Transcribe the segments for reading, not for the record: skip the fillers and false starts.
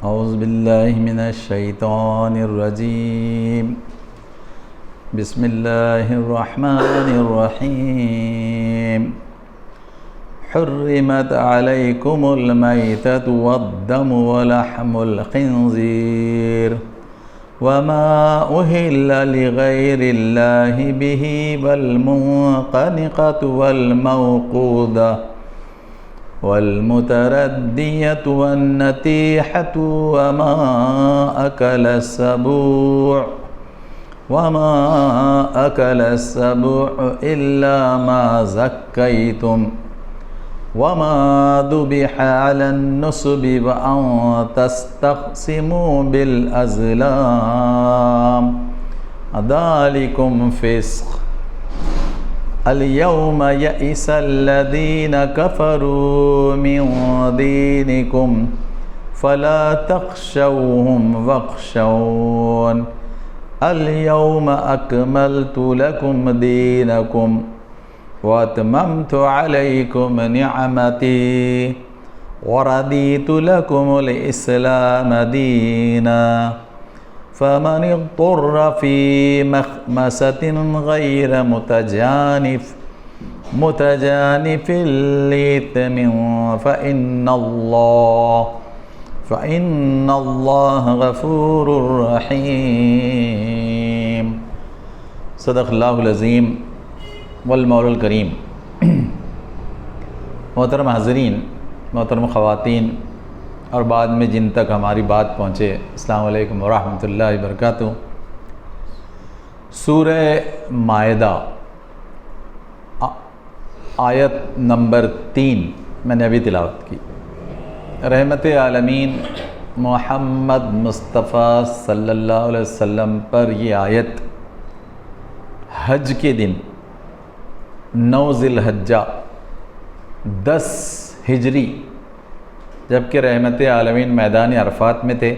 اعوذ باللہ من الشیطان الرجیم بسم اللہ الرحمن الرحیم حرمت علیکم المیتۃ والدم ولحم الخنزیر وما أهل لغير الله به والمنقنقة والموقوذة والمتردية والنتيحة وما أكل السبوع إلا ما زكيتم وما ذبح على النصب وأن تستقسموا بالأزلام ذلكم فسق اليوم يئس الذين كفروا من دينكم فلا تخشوهم واخشون اليوم أكملت لكم دينكم واتممت عليكم نعمتي ورضيت لكم الإسلام دينا فمن اضطر في مخمصة غير متجانف لإثم فإن الله غفور رحيم صدق اللہ العظیم والمولا الکریم۔ محترم حاضرین، محترم خواتین اور بعد میں جن تک ہماری بات پہنچے، السلام علیکم ورحمۃ اللہ وبرکاتہ۔ سورہ مائدہ آیت نمبر 3 میں نے ابھی تلاوت کی۔ رحمت عالمین محمد مصطفیٰ صلی اللہ علیہ وسلم پر یہ آیت حج کے دن 9 ذی الحجہ 10 ہجری، جبکہ رحمت عالمین میدان عرفات میں تھے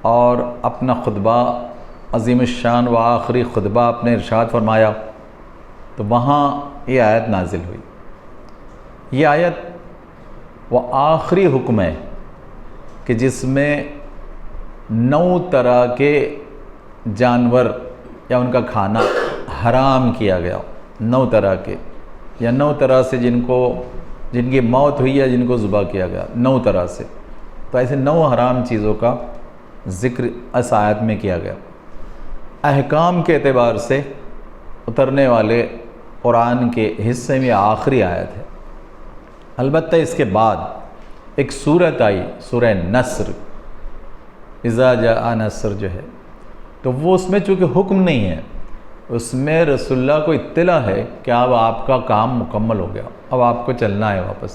اور اپنا خطبہ عظیم الشان و آخری خطبہ اپنے ارشاد فرمایا تو وہاں یہ آیت نازل ہوئی۔ یہ آیت وہ آخری حکم ہے کہ جس میں 9 طرح کے جانور یا ان کا کھانا حرام کیا گیا، 9 طرح کے یا 9 طرح سے جن کی موت ہوئی یا جن کو ذبح کیا گیا، 9 طرح سے۔ تو ایسے 9 حرام چیزوں کا ذکر اس آیت میں کیا گیا۔ احکام کے اعتبار سے اترنے والے قرآن کے حصے میں آخری آیت ہے۔ البتہ اس کے بعد ایک سورت آئی، سورہ نصر، اذا جاء نصر جو ہے، تو وہ اس میں چونکہ حکم نہیں ہے، اس میں رسول اللہ کو اطلاع ہے کہ اب آپ کا کام مکمل ہو گیا، اب آپ کو چلنا ہے واپس۔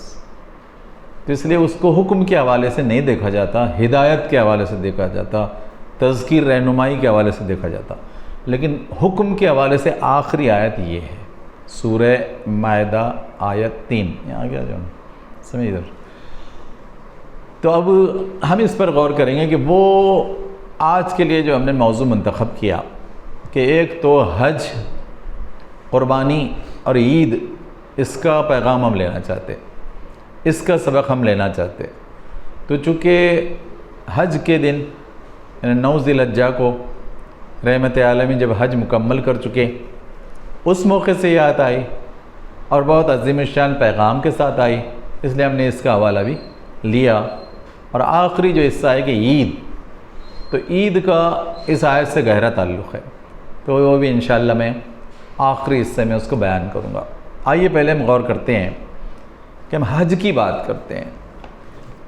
تو اس لیے اس کو حکم کے حوالے سے نہیں دیکھا جاتا، ہدایت کے حوالے سے دیکھا جاتا، تذکیر رہنمائی کے حوالے سے دیکھا جاتا، لیکن حکم کے حوالے سے آخری آیت یہ ہے، سورہ مائدہ آیت 3۔ یہاں کیا جو سمجھ ادھر۔ تو اب ہم اس پر غور کریں گے کہ وہ آج کے لیے جو ہم نے موضوع منتخب کیا کہ ایک تو حج، قربانی اور عید، اس کا پیغام ہم لینا چاہتے، اس کا سبق ہم لینا چاہتے۔ تو چونکہ حج کے دن 9 ذی الحجہ کو رحمت عالمین جب حج مکمل کر چکے، اس موقع سے یہ آیت آئی اور بہت عظیم الشان پیغام کے ساتھ آئی، اس لیے ہم نے اس کا حوالہ بھی لیا۔ اور آخری جو حصہ ہے کہ عید، تو عید کا اس آیت سے گہرا تعلق ہے، تو وہ بھی انشاءاللہ میں آخری حصے میں اس کو بیان کروں گا۔ آئیے پہلے ہم غور کرتے ہیں کہ ہم حج کی بات کرتے ہیں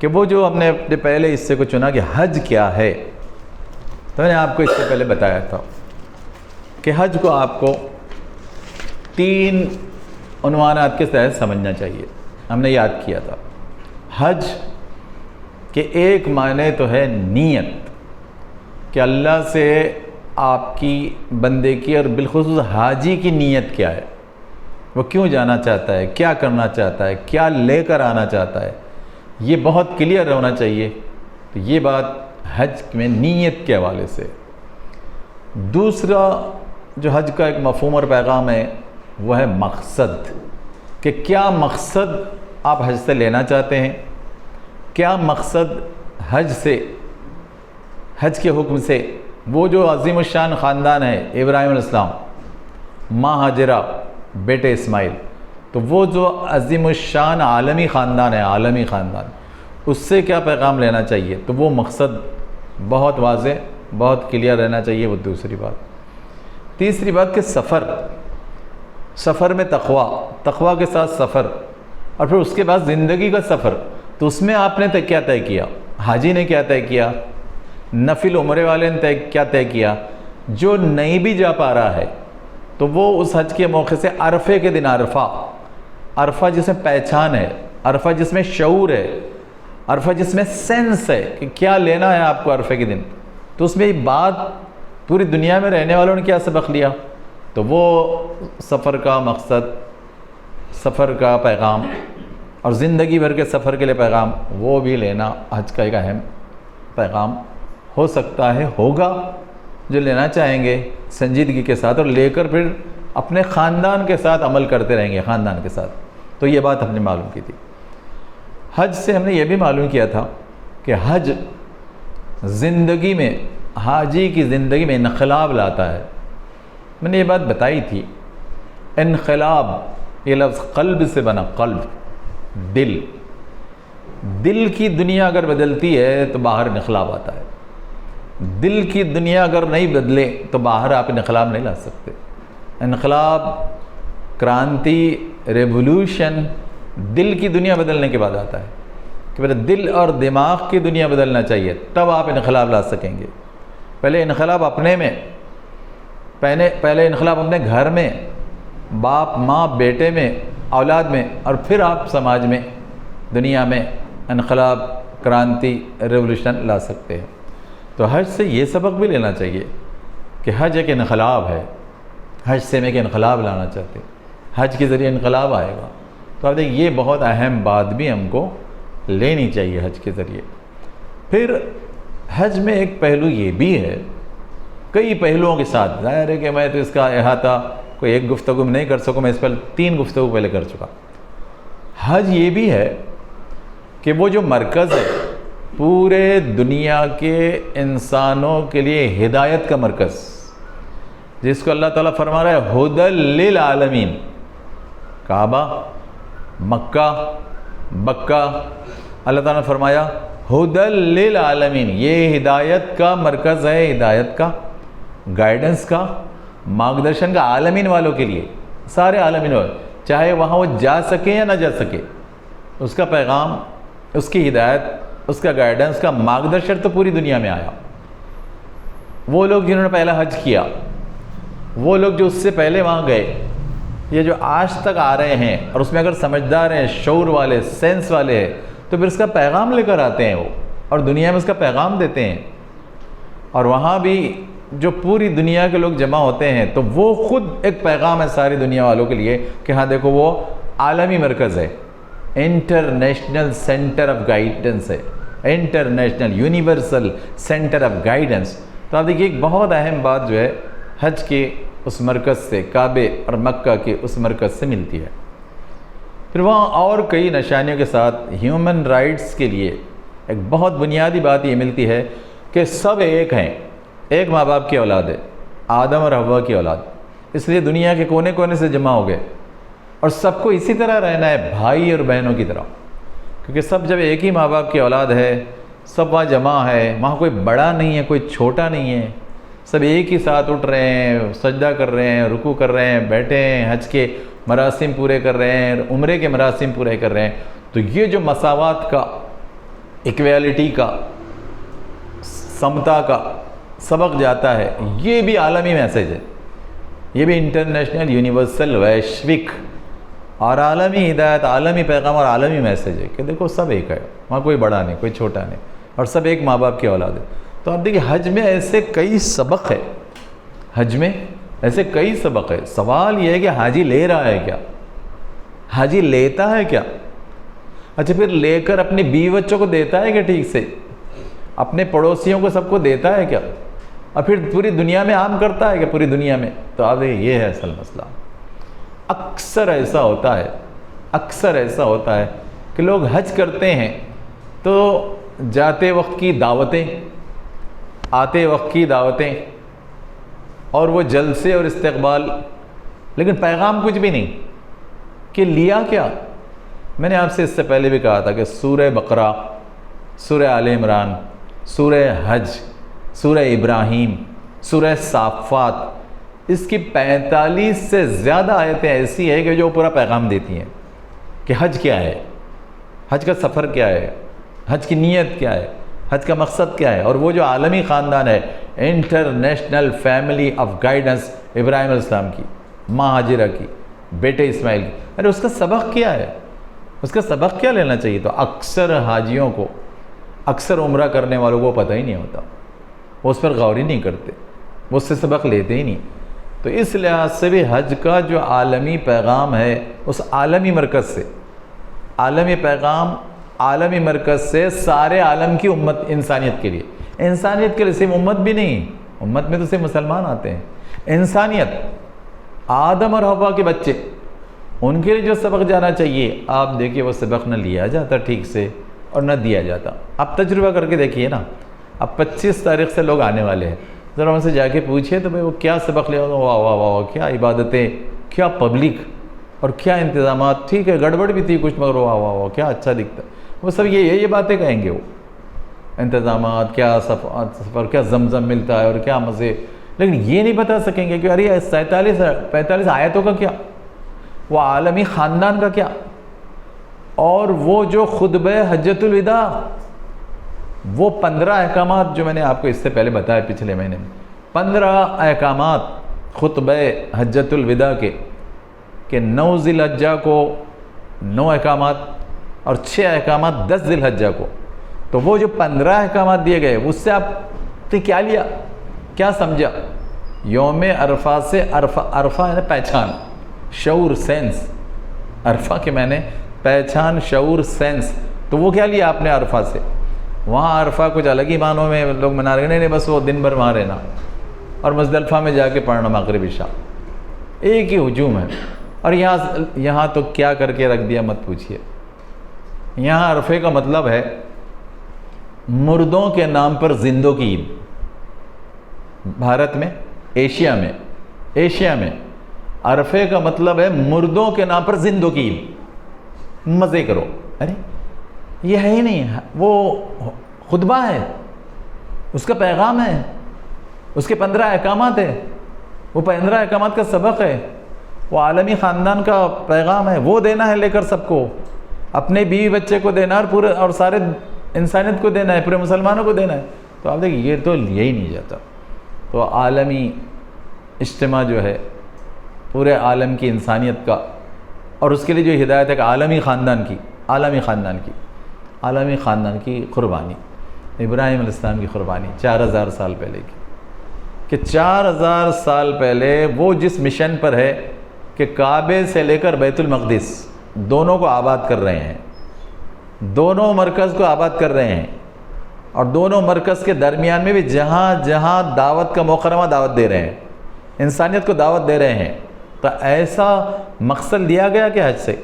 کہ وہ جو ہم نے اپنے پہلے حصے کو چنا کہ حج کیا ہے، تو میں نے آپ کو اس سے پہلے بتایا تھا کہ حج کو آپ کو 3 عنوانات کے تحت سمجھنا چاہیے۔ ہم نے یاد کیا تھا حج کہ ایک معنی تو ہے نیت، کہ اللہ سے آپ کی بندے کی اور بالخصوص حاجی کی نیت کیا ہے، وہ کیوں جانا چاہتا ہے، کیا کرنا چاہتا ہے، کیا لے کر آنا چاہتا ہے، یہ بہت کلیئر ہونا چاہیے۔ تو یہ بات حج میں نیت کے حوالے سے۔ دوسرا جو حج کا ایک مفہوم اور پیغام ہے وہ ہے مقصد، کہ کیا مقصد آپ حج سے لینا چاہتے ہیں، کیا مقصد حج کے حکم سے وہ جو عظیم الشان خاندان ہے ابراہیم علیہ السلام، ماں ہاجرہ، بیٹے اسماعیل، تو وہ جو عظیم الشان عالمی خاندان ہے، عالمی خاندان، اس سے کیا پیغام لینا چاہیے؟ تو وہ مقصد بہت واضح، بہت کلیئر رہنا چاہیے۔ وہ دوسری بات۔ تیسری بات کہ سفر میں تقویٰ کے ساتھ سفر، اور پھر اس کے بعد زندگی کا سفر، تو اس میں آپ نے کیا طے کیا؟ حاجی نے کیا طے کیا؟ نفل عمرے والے نے کیا طے کیا؟ جو نہیں بھی جا پا رہا ہے تو وہ اس حج کے موقع سے عرفے کے دن، عرفہ جس میں پہچان ہے، عرفہ جس میں شعور ہے، عرفہ جس میں سینس ہے کہ کیا لینا ہے آپ کو عرفے کے دن، تو اس میں بات پوری دنیا میں رہنے والوں نے کیا سبق لیا، تو وہ سفر کا مقصد، سفر کا پیغام اور زندگی بھر کے سفر کے لیے پیغام، وہ بھی لینا حج کا ایک اہم پیغام ہو سکتا ہے، ہوگا، جو لینا چاہیں گے سنجیدگی کے ساتھ، اور لے کر پھر اپنے خاندان کے ساتھ عمل کرتے رہیں گے، خاندان کے ساتھ۔ تو یہ بات ہم نے معلوم کی تھی۔ حج سے ہم نے یہ بھی معلوم کیا تھا کہ حج زندگی میں، حاجی کی زندگی میں انقلاب لاتا ہے۔ میں نے یہ بات بتائی تھی، انقلاب یہ لفظ قلب سے بنا، قلب، دل کی دنیا اگر بدلتی ہے تو باہر انقلاب آتا ہے۔ دل کی دنیا اگر نہیں بدلے تو باہر آپ انقلاب نہیں لا سکتے۔ انقلاب، کرانتی، ریولوشن دل کی دنیا بدلنے کے بعد آتا ہے کہ پہلے دل اور دماغ کی دنیا بدلنا چاہیے، تب آپ انقلاب لا سکیں گے۔ پہلے انقلاب اپنے میں، پہلے انقلاب اپنے گھر میں، باپ ماں بیٹے میں، اولاد میں، اور پھر آپ سماج میں، دنیا میں انقلاب، کرانتی، ریولوشن لا سکتے ہیں۔ تو حج سے یہ سبق بھی لینا چاہیے کہ حج ایک انقلاب ہے۔ حج سے میں ایک انقلاب لانا چاہتے، حج کے ذریعے انقلاب آئے گا۔ تو آپ دیکھیں یہ بہت اہم بات بھی ہم کو لینی چاہیے حج کے ذریعے۔ پھر حج میں ایک پہلو یہ بھی ہے، کئی پہلوؤں کے ساتھ، ظاہر ہے کہ میں تو اس کا احاطہ کوئی ایک گفتگو میں نہیں کر سکوں، میں اس پر 3 گفتگو پہلے کر چکا۔ حج یہ بھی ہے کہ وہ جو مرکز ہے پورے دنیا کے انسانوں کے لیے ہدایت کا مرکز، جس کو اللہ تعالیٰ فرما رہا ہے ہدی للعالمین، کعبہ، مکہ، بکہ، اللہ تعالیٰ نے فرمایا ہدی للعالمین، یہ ہدایت کا مرکز ہے، ہدایت کا، گائیڈنس کا، مارگدرشن کا، عالمین والوں کے لیے، سارے عالمین والوں، چاہے وہاں وہ جا سکے یا نہ جا سکے، اس کا پیغام، اس کی ہدایت، اس کا گائیڈنس کا مارگدرشن تو پوری دنیا میں آیا۔ وہ لوگ جنہوں نے پہلا حج کیا، وہ لوگ جو اس سے پہلے وہاں گئے، یہ جو آج تک آ رہے ہیں، اور اس میں اگر سمجھدار ہیں، شعور والے، سینس والے ہیں، تو پھر اس کا پیغام لے کر آتے ہیں وہ، اور دنیا میں اس کا پیغام دیتے ہیں۔ اور وہاں بھی جو پوری دنیا کے لوگ جمع ہوتے ہیں تو وہ خود ایک پیغام ہے ساری دنیا والوں کے لیے کہ ہاں دیکھو وہ عالمی مرکز ہے، انٹرنیشنل سینٹر آف گائیڈنس ہے، international universal centre of guidance. تو آپ دیکھیے ایک بہت اہم بات جو ہے حج کے اس مرکز سے، کعبے اور مکہ کے اس مرکز سے ملتی ہے۔ پھر وہاں اور کئی نشانیوں کے ساتھ ہیومن رائٹس کے لیے ایک بہت بنیادی بات یہ ملتی ہے کہ سب ایک ہیں، ایک ماں باپ کی اولاد ہے، آدم اور حوا کی اولاد، اس لیے دنیا کے کونے کونے سے جمع ہو گئے، اور سب کو اسی طرح رہنا ہے، بھائی اور بہنوں کی طرح، کیونکہ سب جب ایک ہی ماں باپ کی اولاد ہے، سب وہاں جمع ہے، وہاں کوئی بڑا نہیں ہے، کوئی چھوٹا نہیں ہے، سب ایک ہی ساتھ اٹھ رہے ہیں، سجدہ کر رہے ہیں، رکوع کر رہے ہیں، بیٹھے ہیں، حج کے مراسم پورے کر رہے ہیں، عمرے کے مراسم پورے کر رہے ہیں۔ تو یہ جو مساوات کا، ایکویلٹی کا، سمتا کا سبق جاتا ہے، یہ بھی عالمی میسیج ہے، یہ بھی انٹرنیشنل یونیورسل ویشوک اور عالمی ہدایت، عالمی پیغام اور عالمی میسیج ہے کہ دیکھو سب ایک ہے، وہاں کوئی بڑا نہیں، کوئی چھوٹا نہیں، اور سب ایک ماں باپ کی اولاد ہے۔ تو آپ دیکھیں حج میں ایسے کئی سبق ہے، حج میں ایسے کئی سبق ہے۔ سوال یہ ہے کہ حاجی لے رہا ہے کیا؟ حاجی لیتا ہے کیا؟ اچھا پھر لے کر اپنی بیوی بچوں کو دیتا ہے کہ ٹھیک سے؟ اپنے پڑوسیوں کو سب کو دیتا ہے کیا؟ اور پھر پوری دنیا میں عام کرتا ہے کہ پوری دنیا میں؟ تو آپ دیکھیں یہ ہے اصل مسئلہ۔ اکثر ایسا ہوتا ہے کہ لوگ حج کرتے ہیں تو جاتے وقت کی دعوتیں، آتے وقت کی دعوتیں اور وہ جلسے اور استقبال، لیکن پیغام کچھ بھی نہیں کہ لیا کیا۔ میں نے آپ سے اس سے پہلے بھی کہا تھا کہ سورہ بقرہ، سورہ آل عمران، سورہ حج، سورہ ابراہیم، سورہ صافات، اس کی 45 سے زیادہ آیتیں ایسی ہیں کہ جو پورا پیغام دیتی ہیں کہ حج کیا ہے، حج کا سفر کیا ہے، حج کی نیت کیا ہے، حج کا مقصد کیا ہے، اور وہ جو عالمی خاندان ہے، انٹرنیشنل فیملی آف گائیڈنس ابراہیم علیہ السلام کی، ماں ہاجرہ کی، بیٹے اسماعیل کی، ارے اس کا سبق کیا ہے، اس کا سبق کیا لینا چاہیے؟ تو اکثر حاجیوں کو، اکثر عمرہ کرنے والوں کو پتہ ہی نہیں ہوتا، وہ اس پر غور ہی نہیں کرتے، وہ اس سے سبق لیتے ہی نہیں۔ تو اس لحاظ سے بھی حج کا جو عالمی پیغام ہے، اس عالمی مرکز سے، عالمی پیغام عالمی مرکز سے سارے عالم کی امت، انسانیت کے لیے، انسانیت کے لیے، صرف امت بھی نہیں، امت میں تو صرف مسلمان آتے ہیں، انسانیت، آدم اور حوا کے بچے، ان کے لیے جو سبق جانا چاہیے، آپ دیکھیے وہ سبق نہ لیا جاتا ٹھیک سے اور نہ دیا جاتا۔ آپ تجربہ کر کے دیکھیے نا، اب 25 تاریخ سے لوگ آنے والے ہیں، ذرا ان سے جا کے پوچھئے تو بھائی وہ کیا سبق لیا، واہ واہ واہ، کیا عبادتیں، کیا پبلک اور کیا انتظامات، ٹھیک ہے گڑبڑ بھی تھی کچھ مگر واہ واہ واہ کیا اچھا دکھتا، وہ سب یہ باتیں کہیں گے، وہ انتظامات، کیا سفر، کیا زمزم ملتا ہے اور کیا مزے، لیکن یہ نہیں بتا سکیں گے کہ ارے 45 آیتوں کا کیا، وہ عالمی خاندان کا کیا، اور وہ جو خطبہ حجۃ الوداع، وہ 15 احکامات جو میں نے آپ کو اس سے پہلے بتایا پچھلے مہینے میں، 15 احکامات خطبہ حجۃ الوداع کے، کہ 9 ذی الحجہ کو 9 احکامات اور 6 احکامات 10 ذی الحجہ کو، تو وہ جو 15 احکامات دیے گئے اس سے آپ نے کیا لیا، کیا سمجھا؟ یوم عرفہ سے، عرفہ ہے نا پہچان، شعور، سینس، عرفہ کے میں نے پہچان، شعور، سینس، تو وہ کیا لیا آپ نے عرفہ سے؟ وہاں عرفہ کچھ الگ ہی معنوں میں لوگ منا رہے ہیں، نہیں بس وہ دن بھر وہاں رہنا اور مزدلفہ میں جا کے پڑھنا مغرب عشاء، ایک ہی ہجوم ہے۔ اور یہاں تو کیا کر کے رکھ دیا مت پوچھئے، یہاں عرفے کا مطلب ہے مردوں کے نام پر زندوں کی عید۔ بھارت میں، ایشیا میں عرفے کا مطلب ہے مردوں کے نام پر زندوں کی عید، مزے کرو۔ ارے یہ ہے ہی نہیں، وہ خطبہ ہے، اس کا پیغام ہے، اس کے 15 احکامات ہیں، وہ 15 احکامات کا سبق ہے، وہ عالمی خاندان کا پیغام ہے، وہ دینا ہے لے کر سب کو، اپنے بیوی بچے کو دینا ہے اور سارے انسانیت کو دینا ہے، پورے مسلمانوں کو دینا ہے۔ تو آپ دیکھیں یہ تو لیا ہی نہیں جاتا۔ تو عالمی اجتماع جو ہے پورے عالم کی انسانیت کا، اور اس کے لیے جو ہدایت ہے کہ عالمی خاندان کی قربانی، ابراہیم علیہ السلام کی قربانی 4000 سال پہلے کی، کہ 4000 سال پہلے وہ جس مشن پر ہے کہ کعبے سے لے کر بیت المقدس دونوں کو آباد کر رہے ہیں، دونوں مرکز کو آباد کر رہے ہیں، اور دونوں مرکز کے درمیان میں بھی جہاں جہاں دعوت کا موقع رہا دعوت دے رہے ہیں، انسانیت کو دعوت دے رہے ہیں۔ تو ایسا مقصد دیا گیا کہ حج سے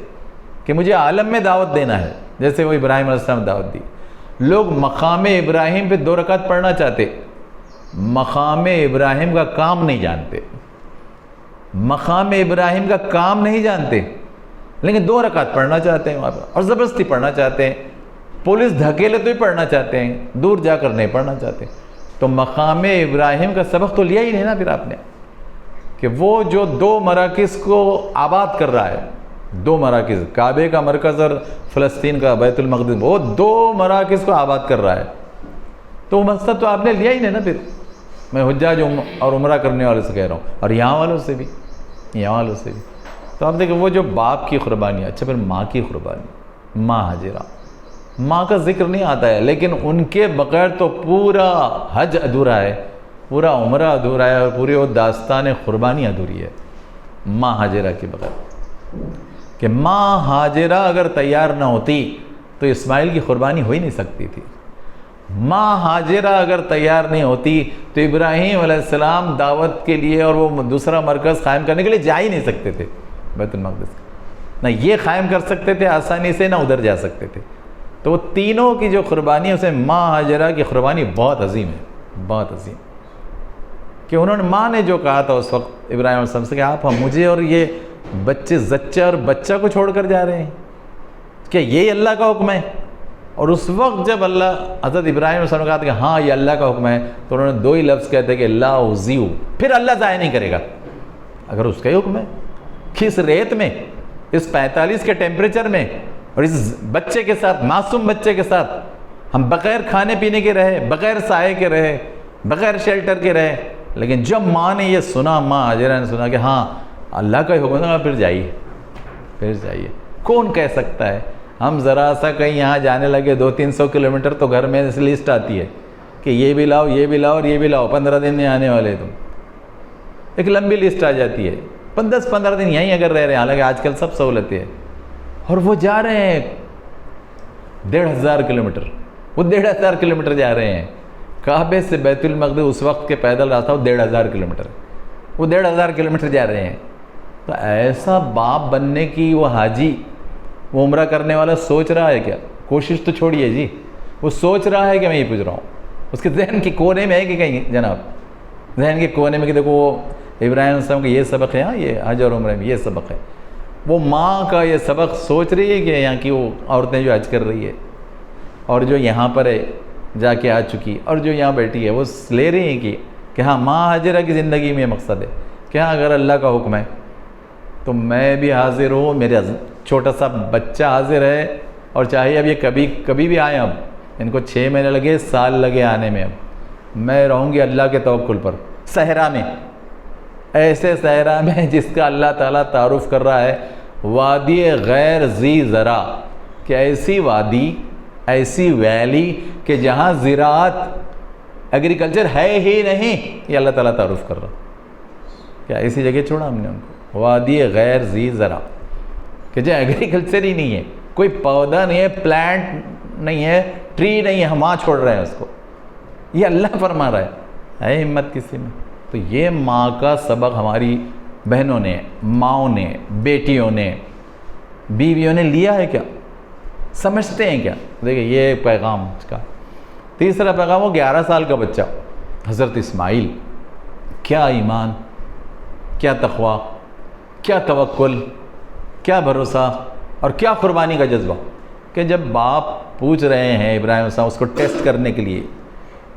کہ مجھے عالم میں دعوت دینا ہے، جیسے وہ ابراہیم علیہ السلام دعوت دی۔ لوگ مقام ابراہیم پہ 2 رکعت پڑھنا چاہتے، مقام ابراہیم کا کام نہیں جانتے، مقام ابراہیم کا کام نہیں جانتے، لیکن 2 رکعت پڑھنا چاہتے ہیں وہاں پہ، اور زبردستی پڑھنا چاہتے ہیں، پولیس دھکیلے تو ہی پڑھنا چاہتے ہیں، دور جا کر نہیں پڑھنا چاہتے۔ تو مقام ابراہیم کا سبق تو لیا ہی نہیں نا پھر آپ نے، کہ وہ جو 2 مراکز کو آباد کر رہا ہے، 2 مراکز، کعبے کا مرکز اور فلسطین کا بیت المقدس، وہ 2 مراکز کو آباد کر رہا ہے، تو وہ مقصد تو آپ نے لیا ہی نہیں نا پھر۔ میں حجاج اور عمرہ کرنے والوں سے کہہ رہا ہوں، اور یہاں والوں سے بھی۔ تو آپ دیکھیں وہ جو باپ کی قربانی، اچھا پھر ماں کی قربانی، ماں ہاجرہ، ماں کا ذکر نہیں آتا ہے، لیکن ان کے بغیر تو پورا حج ادھورا ہے، پورا عمرہ ادھورا ہے، اور پوری وہ داستان قربانی ادھوری ہے ماں ہاجرہ کے بغیر۔ کہ ماں ہاجرہ اگر تیار نہ ہوتی تو اسماعیل کی قربانی ہو ہی نہیں سکتی تھی، ماں ہاجرہ اگر تیار نہیں ہوتی تو ابراہیم علیہ السلام دعوت کے لیے اور وہ دوسرا مرکز قائم کرنے کے لیے جا ہی نہیں سکتے تھے بیت المقدس، نہ یہ قائم کر سکتے تھے آسانی سے، نہ ادھر جا سکتے تھے۔ تو وہ تینوں کی جو قربانی ہے، اسے ماں ہاجرہ کی قربانی بہت عظیم ہے، بہت عظیم، کہ انہوں نے، ماں نے جو کہا تھا اس وقت ابراہیم علیہ السلام سے کہ آپ مجھے اور یہ بچے، زچہ اور بچہ کو چھوڑ کر جا رہے ہیں، کہ یہ اللہ کا حکم ہے؟ اور اس وقت جب اللہ حضرت ابراہیم علیہ السلام نے کہا تھا کہ ہاں یہ اللہ کا حکم ہے، تو انہوں نے دو ہی لفظ کہتے کہ لا اُزِیُ، پھر اللہ ضائع نہیں کرے گا اگر اس کا ہی حکم ہے کہ اس ریت میں، اس 45 کے ٹیمپریچر میں، اور اس بچے کے ساتھ، معصوم بچے کے ساتھ ہم بغیر کھانے پینے کے رہے، بغیر سائے کے رہے، بغیر شیلٹر کے رہے، لیکن جب ماں نے یہ سنا، ماں ہاجرہ نے سنا کہ ہاں اللہ کا ہی حکم ہے، پھر جائیے، پھر جائیے۔ کون کہہ سکتا ہے؟ ہم ذرا سا کہیں یہاں جانے لگے 200-300 کلومیٹر تو گھر میں لسٹ آتی ہے کہ یہ بھی لاؤ، یہ بھی لاؤ اور یہ بھی لاؤ، 15 دن میں آنے والے تم، ایک لمبی لسٹ آ جاتی ہے، 10-15 دن یہیں اگر رہ رہے ہیں، حالانکہ آج کل سب سہولتیں ہیں، اور وہ جا رہے ہیں 1500 کلومیٹر، وہ 1500 کلومیٹر جا رہے ہیں۔ کعبے سے بیت المقدس اس وقت کے پیدل راستہ وہ 1500 کلومیٹر، وہ 1500 کلومیٹر جا رہے ہیں۔ تو ایسا باپ بننے کی وہ حاجی، وہ عمرہ کرنے والا سوچ رہا ہے کیا؟ کوشش تو چھوڑیے جی، وہ سوچ رہا ہے کہ میں یہ پوچھ رہا ہوں، اس کے ذہن کے کونے میں ہے کہ کہیں جناب، ذہن کے کونے میں کہ دیکھو وہ ابراہیم علیہ السلام کا یہ سبق ہے، ہاں یہ حج اور عمرہ میں یہ سبق ہے، وہ ماں کا یہ سبق سوچ رہی ہے کہ یہاں کی وہ عورتیں جو حج کر رہی ہے اور جو یہاں پر ہے جا کے آ چکی، اور جو یہاں بیٹھی ہے، وہ لے رہی ہیں کہ ہاں ماں ہاجرہ کی زندگی میں یہ مقصد ہے کہ ہاں اگر اللہ کا حکم ہے تو میں بھی حاضر ہوں، میرے چھوٹا سا بچہ حاضر ہے، اور چاہے اب یہ کبھی بھی آئیں، اب ان کو 6 مہینے لگے، سال لگے آنے میں، اب میں رہوں گی اللہ کے توکل پر، صحرا میں، ایسے صحرا میں جس کا اللہ تعالیٰ تعارف کر رہا ہے، وادی غیر ذی زرع، کہ ایسی وادی، ایسی ویلی کہ جہاں زراعت، ایگریکلچر ہے ہی نہیں، یہ اللہ تعالیٰ تعارف کر رہا، کیا ایسی جگہ چھوڑا ہم نے ان کو؟ وادی غیر ذی زرع، کہ جہاں ایگریکلچر ہی نہیں ہے، کوئی پودا نہیں ہے، پلانٹ نہیں ہے، ٹری نہیں ہے، ہم وہاں چھوڑ رہے ہیں اس کو، یہ اللہ فرما رہا ہے ہمت کسی میں؟ تو یہ ماں کا سبق ہماری بہنوں نے، ماؤں نے، بیٹیوں نے، بیویوں نے لیا ہے کیا؟ سمجھتے ہیں کیا؟ دیکھیں یہ پیغام اس کا۔ تیسرا پیغام، وہ 11 سال کا بچہ حضرت اسماعیل، کیا ایمان، کیا تقویٰ، کیا توکل، کیا بھروسہ اور کیا قربانی کا جذبہ، کہ جب باپ پوچھ رہے ہیں ابراہیم علیہ السلام اس کو ٹیسٹ کرنے کے لیے،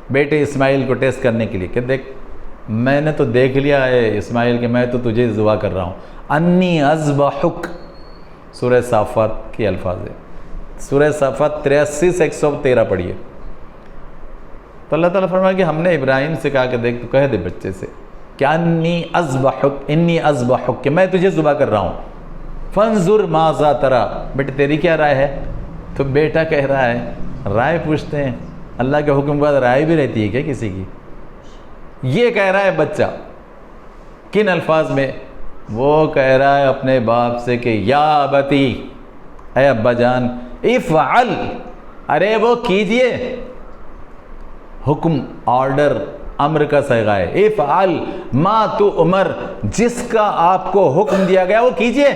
بیٹے اسماعیل کو ٹیسٹ کرنے کے لیے، کہ دیکھ میں نے تو دیکھ لیا ہے اسماعیل کہ میں تو تجھے ذبح کر رہا ہوں، انی اذبحک، سورہ صافات کے الفاظ ہے، سورہ صافات 83 سے 113 پڑھیے۔ تو اللہ تعالیٰ فرمایا کہ ہم نے ابراہیم سے کہا کہ دیکھ تو کہہ دے بچے سے کہ انی اذبحک، کہ میں تجھے ذبح کر رہا ہوں، فانظر ماذا تری، بیٹے تیری کیا رائے ہے؟ تو بیٹا کہہ رہا ہے، رائے پوچھتے ہیں، اللہ کے حکم کے بعد رائے بھی رہتی ہے کیا کسی کی؟ یہ کہہ رہا ہے بچہ، کن الفاظ میں؟ وہ کہہ رہا ہے اپنے باپ سے کہ یا ابتی، اے ابا جان، افعل، ارے وہ کیجئے، حکم، آرڈر، امر کا صیغہ ہے، افعل ما تؤمر، جس کا آپ کو حکم دیا گیا وہ کیجئے۔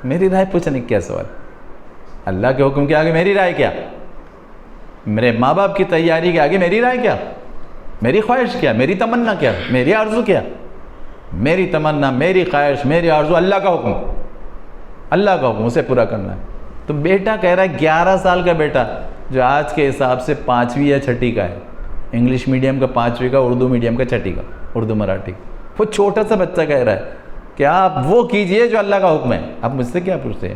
میری رائے پوچھنے کیا سوال؟ اللہ کے حکم کے آگے میری رائے کیا؟ میرے ماں باپ کی تیاری کے آگے میری رائے کیا؟ میری خواہش کیا؟ میری تمنا کیا؟ میری آرزو کیا؟ میری تمنا، میری خواہش، میری آرزو اللہ کا حکم، اللہ کا حکم، اسے پورا کرنا ہے۔ تو بیٹا کہہ رہا ہے، 11 سال کا بیٹا جو آج کے حساب سے 5ویں یا 6ٹھی کا ہے، انگلش میڈیم کا 5ویں کا، اردو میڈیم کا 6ٹھی کا، اردو مراٹھی، وہ چھوٹا سا بچہ کہہ رہا ہے کہ آپ وہ کیجئے جو اللہ کا حکم ہے۔ آپ مجھ سے کیا پوچھتے ہیں؟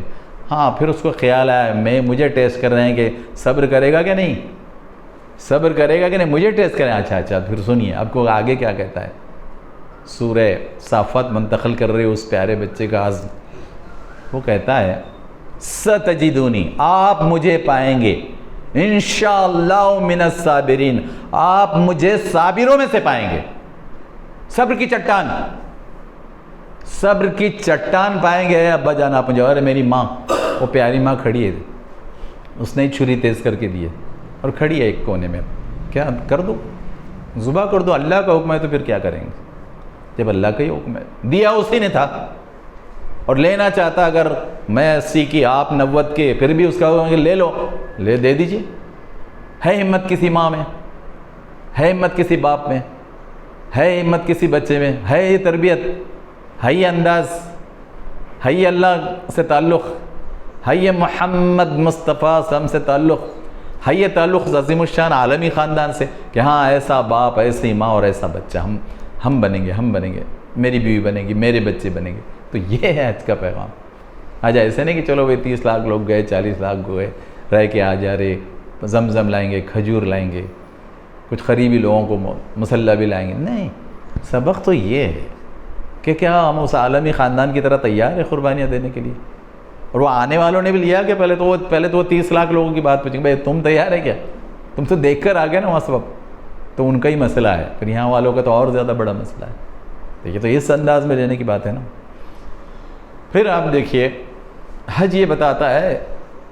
ہاں پھر اس کو خیال آیا، مجھے ٹیسٹ کر رہے ہیں کہ صبر کرے گا کہ نہیں، صبر کرے گا کہ نہیں، مجھے ٹیسٹ کریں۔ اچھا پھر سنیے آپ کو آگے کیا کہتا ہے۔ سورہ صافات منتقل کر رہے اس پیارے بچے کا عزم، وہ کہتا ہے ستجدونی، آپ مجھے پائیں گے، انشاءاللہ من الصابرین، آپ مجھے صابروں میں سے پائیں گے۔ صبر کی چٹان، صبر کی چٹان پائیں گے ابا جان آپ مجھے۔ اور میری ماں، وہ پیاری ماں کھڑی ہے، اس نے چھری تیز کر کے دی ہے اور کھڑی ہے ایک کونے میں، کیا کر دو، ذبح کر دو، اللہ کا حکم ہے تو پھر کیا کریں گے؟ جب اللہ کا ہی حکم ہے، دیا اسی نے تھا، اور لینا چاہتا اگر میں 80 کی آپ 90 کے پھر بھی اس کا لے لو، دے دیجیے۔ ہے ہمت کسی ماں میں، ہے ہمت کسی باپ میں، ہے ہمت کسی بچے میں، ہے یہ تربیت، ہے یہ انداز، ہے یہ اللہ سے تعلق، ہے یہ محمد مصطفیٰ صلی اللہ علیہ وسلم سے تعلق، ہے یہ تعلق عظیم الشان عالمی خاندان سے کہ ہاں ایسا باپ، ایسی ماں اور ایسا بچہ ہم بنیں گے، میری بیوی بنے گی، میرے بچے بنیں گے۔ تو یہ ہے حج کا پیغام۔ آج ایسے نہیں کہ چلو بھائی 30 لاکھ لوگ گئے، 40 لاکھ گئے، رہ کے آ جا رہے، زمزم لائیں گے، کھجور لائیں گے، کچھ قریبی لوگوں کو مسلح بھی لائیں گے۔ نہیں، سبق تو یہ ہے کہ کیا ہم اس عالمی خاندان کی طرح تیار ہیں قربانیاں دینے کے لیے؟ اور وہ آنے والوں نے بھی لیا کہ پہلے تو وہ 30 لاکھ لوگوں کی بات پوچھیں گے، بھائی تم تیار ہے کیا؟ تم تو دیکھ کر آ گئے نا وہاں سبب، تو ان کا ہی مسئلہ ہے، پھر یہاں والوں کا تو اور زیادہ بڑا مسئلہ ہے۔ دیکھیے تو اس انداز میں لینے کی بات ہے نا۔ پھر آپ دیکھیے حج یہ بتاتا ہے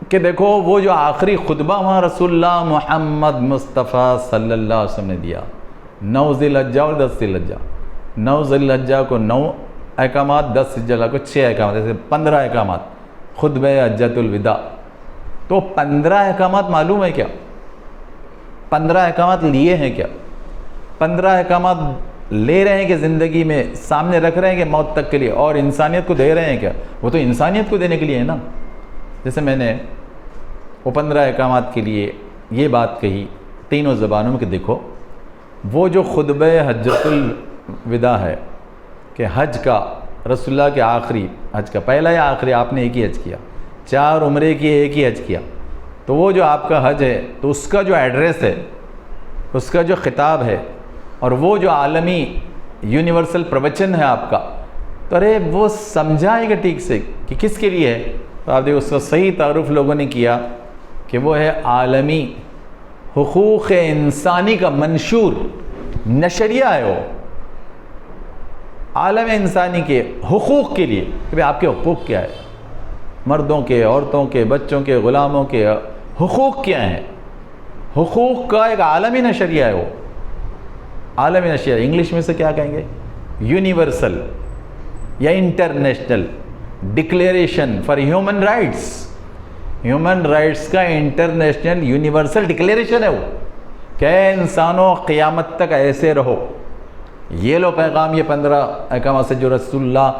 کہ دیکھو وہ جو آخری خطبہ وہاں رسول اللہ محمد مصطفیٰ صلی اللہ علیہ وسلم نے دیا، 9 ذی الحجہ اور 10 ذی الحجہ، 9 ذی الحجہ کو 9 احکامات، 10 ذی الحجہ کو 6 احکامات، ایسے 15 احکامات، خطبہ حجۃ الوداع۔ تو 15 احکامات معلوم ہے کیا؟ 15 احکامات لیے ہیں کیا؟ 15 احکامات لے رہے ہیں کہ زندگی میں سامنے رکھ رہے ہیں کہ موت تک کے لیے، اور انسانیت کو دے رہے ہیں کیا؟ وہ تو انسانیت کو دینے کے لیے ہے نا۔ جیسے میں نے وہ 15 احکامات کے لیے یہ بات کہی تینوں زبانوں میں کہ دیکھو وہ جو خطبہ حجۃ الوداع ہے کہ حج کا رسول اللہ کے آخری حج کا پہلا یا آخری آپ نے ایک ہی حج کیا، 4 عمرے کی ایک ہی حج کیا، تو وہ جو آپ کا حج ہے تو اس کا جو ایڈریس ہے، اس کا جو خطاب ہے، اور وہ جو عالمی یونیورسل پروچن ہے آپ کا، تو ارے وہ سمجھائے گا ٹھیک سے کہ کس کے لیے ہے۔ تو آپ دیکھو اس کا صحیح تعارف لوگوں نے کیا کہ وہ ہے عالمی حقوق انسانی کا منشور، نشریہ ہے وہ عالم انسانی کے حقوق کے لیے کہ آپ کے حقوق کیا ہے، مردوں کے، عورتوں کے، بچوں کے، غلاموں کے حقوق کیا ہیں۔ حقوق کا ایک عالمی نشریہ ہے وہ، عالمی نشریہ، انگلش میں سے کیا کہیں گے؟ یونیورسل یا international declaration for human rights, human rights کا انٹرنیشنل یونیورسل ڈکلیریشن ہے وہ کہ اے انسانوں قیامت تک ایسے رہو۔ یہ لو پیغام، یہ 15 احکامات سے جو رسول اللہ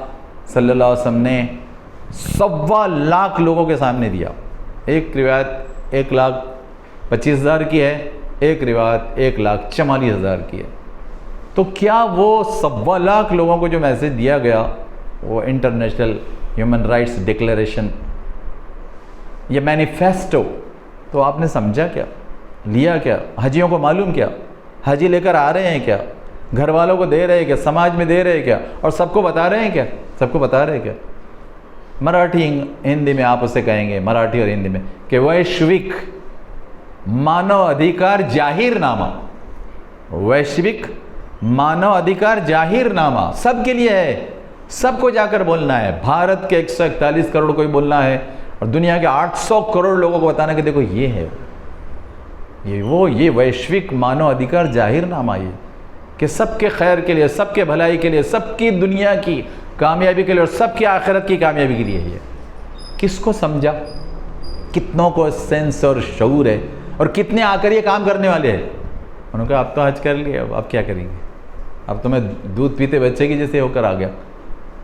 صلی اللہ علیہ وسلم نے 1.25 لاکھ لوگوں کے سامنے دیا۔ ایک روایت 1,25,000 کی ہے، ایک روایت 1,44,000 کی ہے۔ تو کیا وہ 1.25 لاکھ لوگوں کو جو میسج دیا گیا، وہ انٹرنیشنل ہیومن رائٹس ڈکلیریشن، یہ مینیفیسٹو، تو آپ نے سمجھا کیا؟ لیا کیا؟ حجیوں کو معلوم کیا؟ حجی لے کر آ رہے ہیں کیا؟ گھر والوں کو دے رہے ہیں کیا؟ سماج میں دے رہے ہیں کیا؟ اور سب کو بتا رہے ہیں کیا؟ سب کو بتا رہے ہیں کیا؟ مراٹھی ہندی میں آپ اسے کہیں گے، مراٹھی اور ہندی میں کہ ویشوک مانو ادھیکار جاہر نامہ، ویشوک مانو ادھیکار جاہر نامہ سب کے لیے ہے، سب کو جا کر بولنا ہے۔ بھارت کے 141 کروڑ کو ہی بولنا ہے، اور دنیا کے 800 کروڑ لوگوں کو بتانا کہ دیکھو یہ ہے، یہ ویشوک مانو ادھیکار جاہر نامہ، یہ کہ سب کے خیر کے لیے، سب کے بھلائی کے لیے، سب کی دنیا کی کامیابی کے لیے اور سب کی آخرت کی کامیابی کے لیے ہے۔ کس کو سمجھا؟ کتنوں کو سینس اور شعور ہے، اور کتنے آ کر یہ کام کرنے والے ہیں؟ انہوں نے کہا اب تو حج کر لیا، اب کیا کریں گے؟ اب تو میں دودھ پیتے بچے کی جیسے ہو کر آ گیا،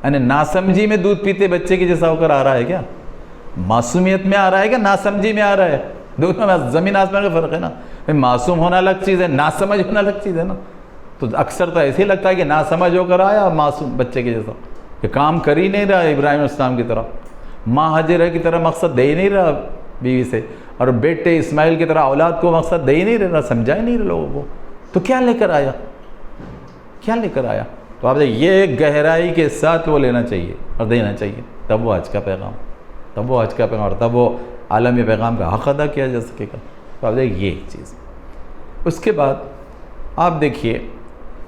یعنی ناسمجھی میں دودھ پیتے بچے کی جیسا ہو کر آ رہا ہے کیا؟ معصومیت میں آ رہا ہے کہ ناسمجھی میں آ رہا ہے؟ دونوں میں زمین آسمان کا فرق ہے نا۔ معصوم ہونا الگ چیز ہے، ناسمجھ ہونا الگ چیز ہے نا۔ تو اکثر تو ایسے ہی لگتا ہے کہ ناسمجھ ہو کر آیا معصوم بچے کے جیسا، کہ کام کر ہی نہیں رہا ابراہیم علیہ السلام کی طرح، ماں ہاجرہ کی طرح مقصد دے ہی نہیں رہا بیوی سے، اور بیٹے اسماعیل کی طرح اولاد کو مقصد دے ہی نہیں رہا، سمجھا ہی نہیں رہا لوگوں کو۔ تو کیا لے کر آیا؟ کیا لے کر آیا؟ تو آپ یہ گہرائی کے ساتھ وہ لینا چاہیے اور دینا چاہیے، تب وہ حج کا پیغام، تب وہ حج کا پیغام، اور تب وہ عالمی پیغام کا حق ادا کیا جا سکے گا۔ تو آپ دیکھیے یہ چیز۔ اس کے بعد آپ دیکھیے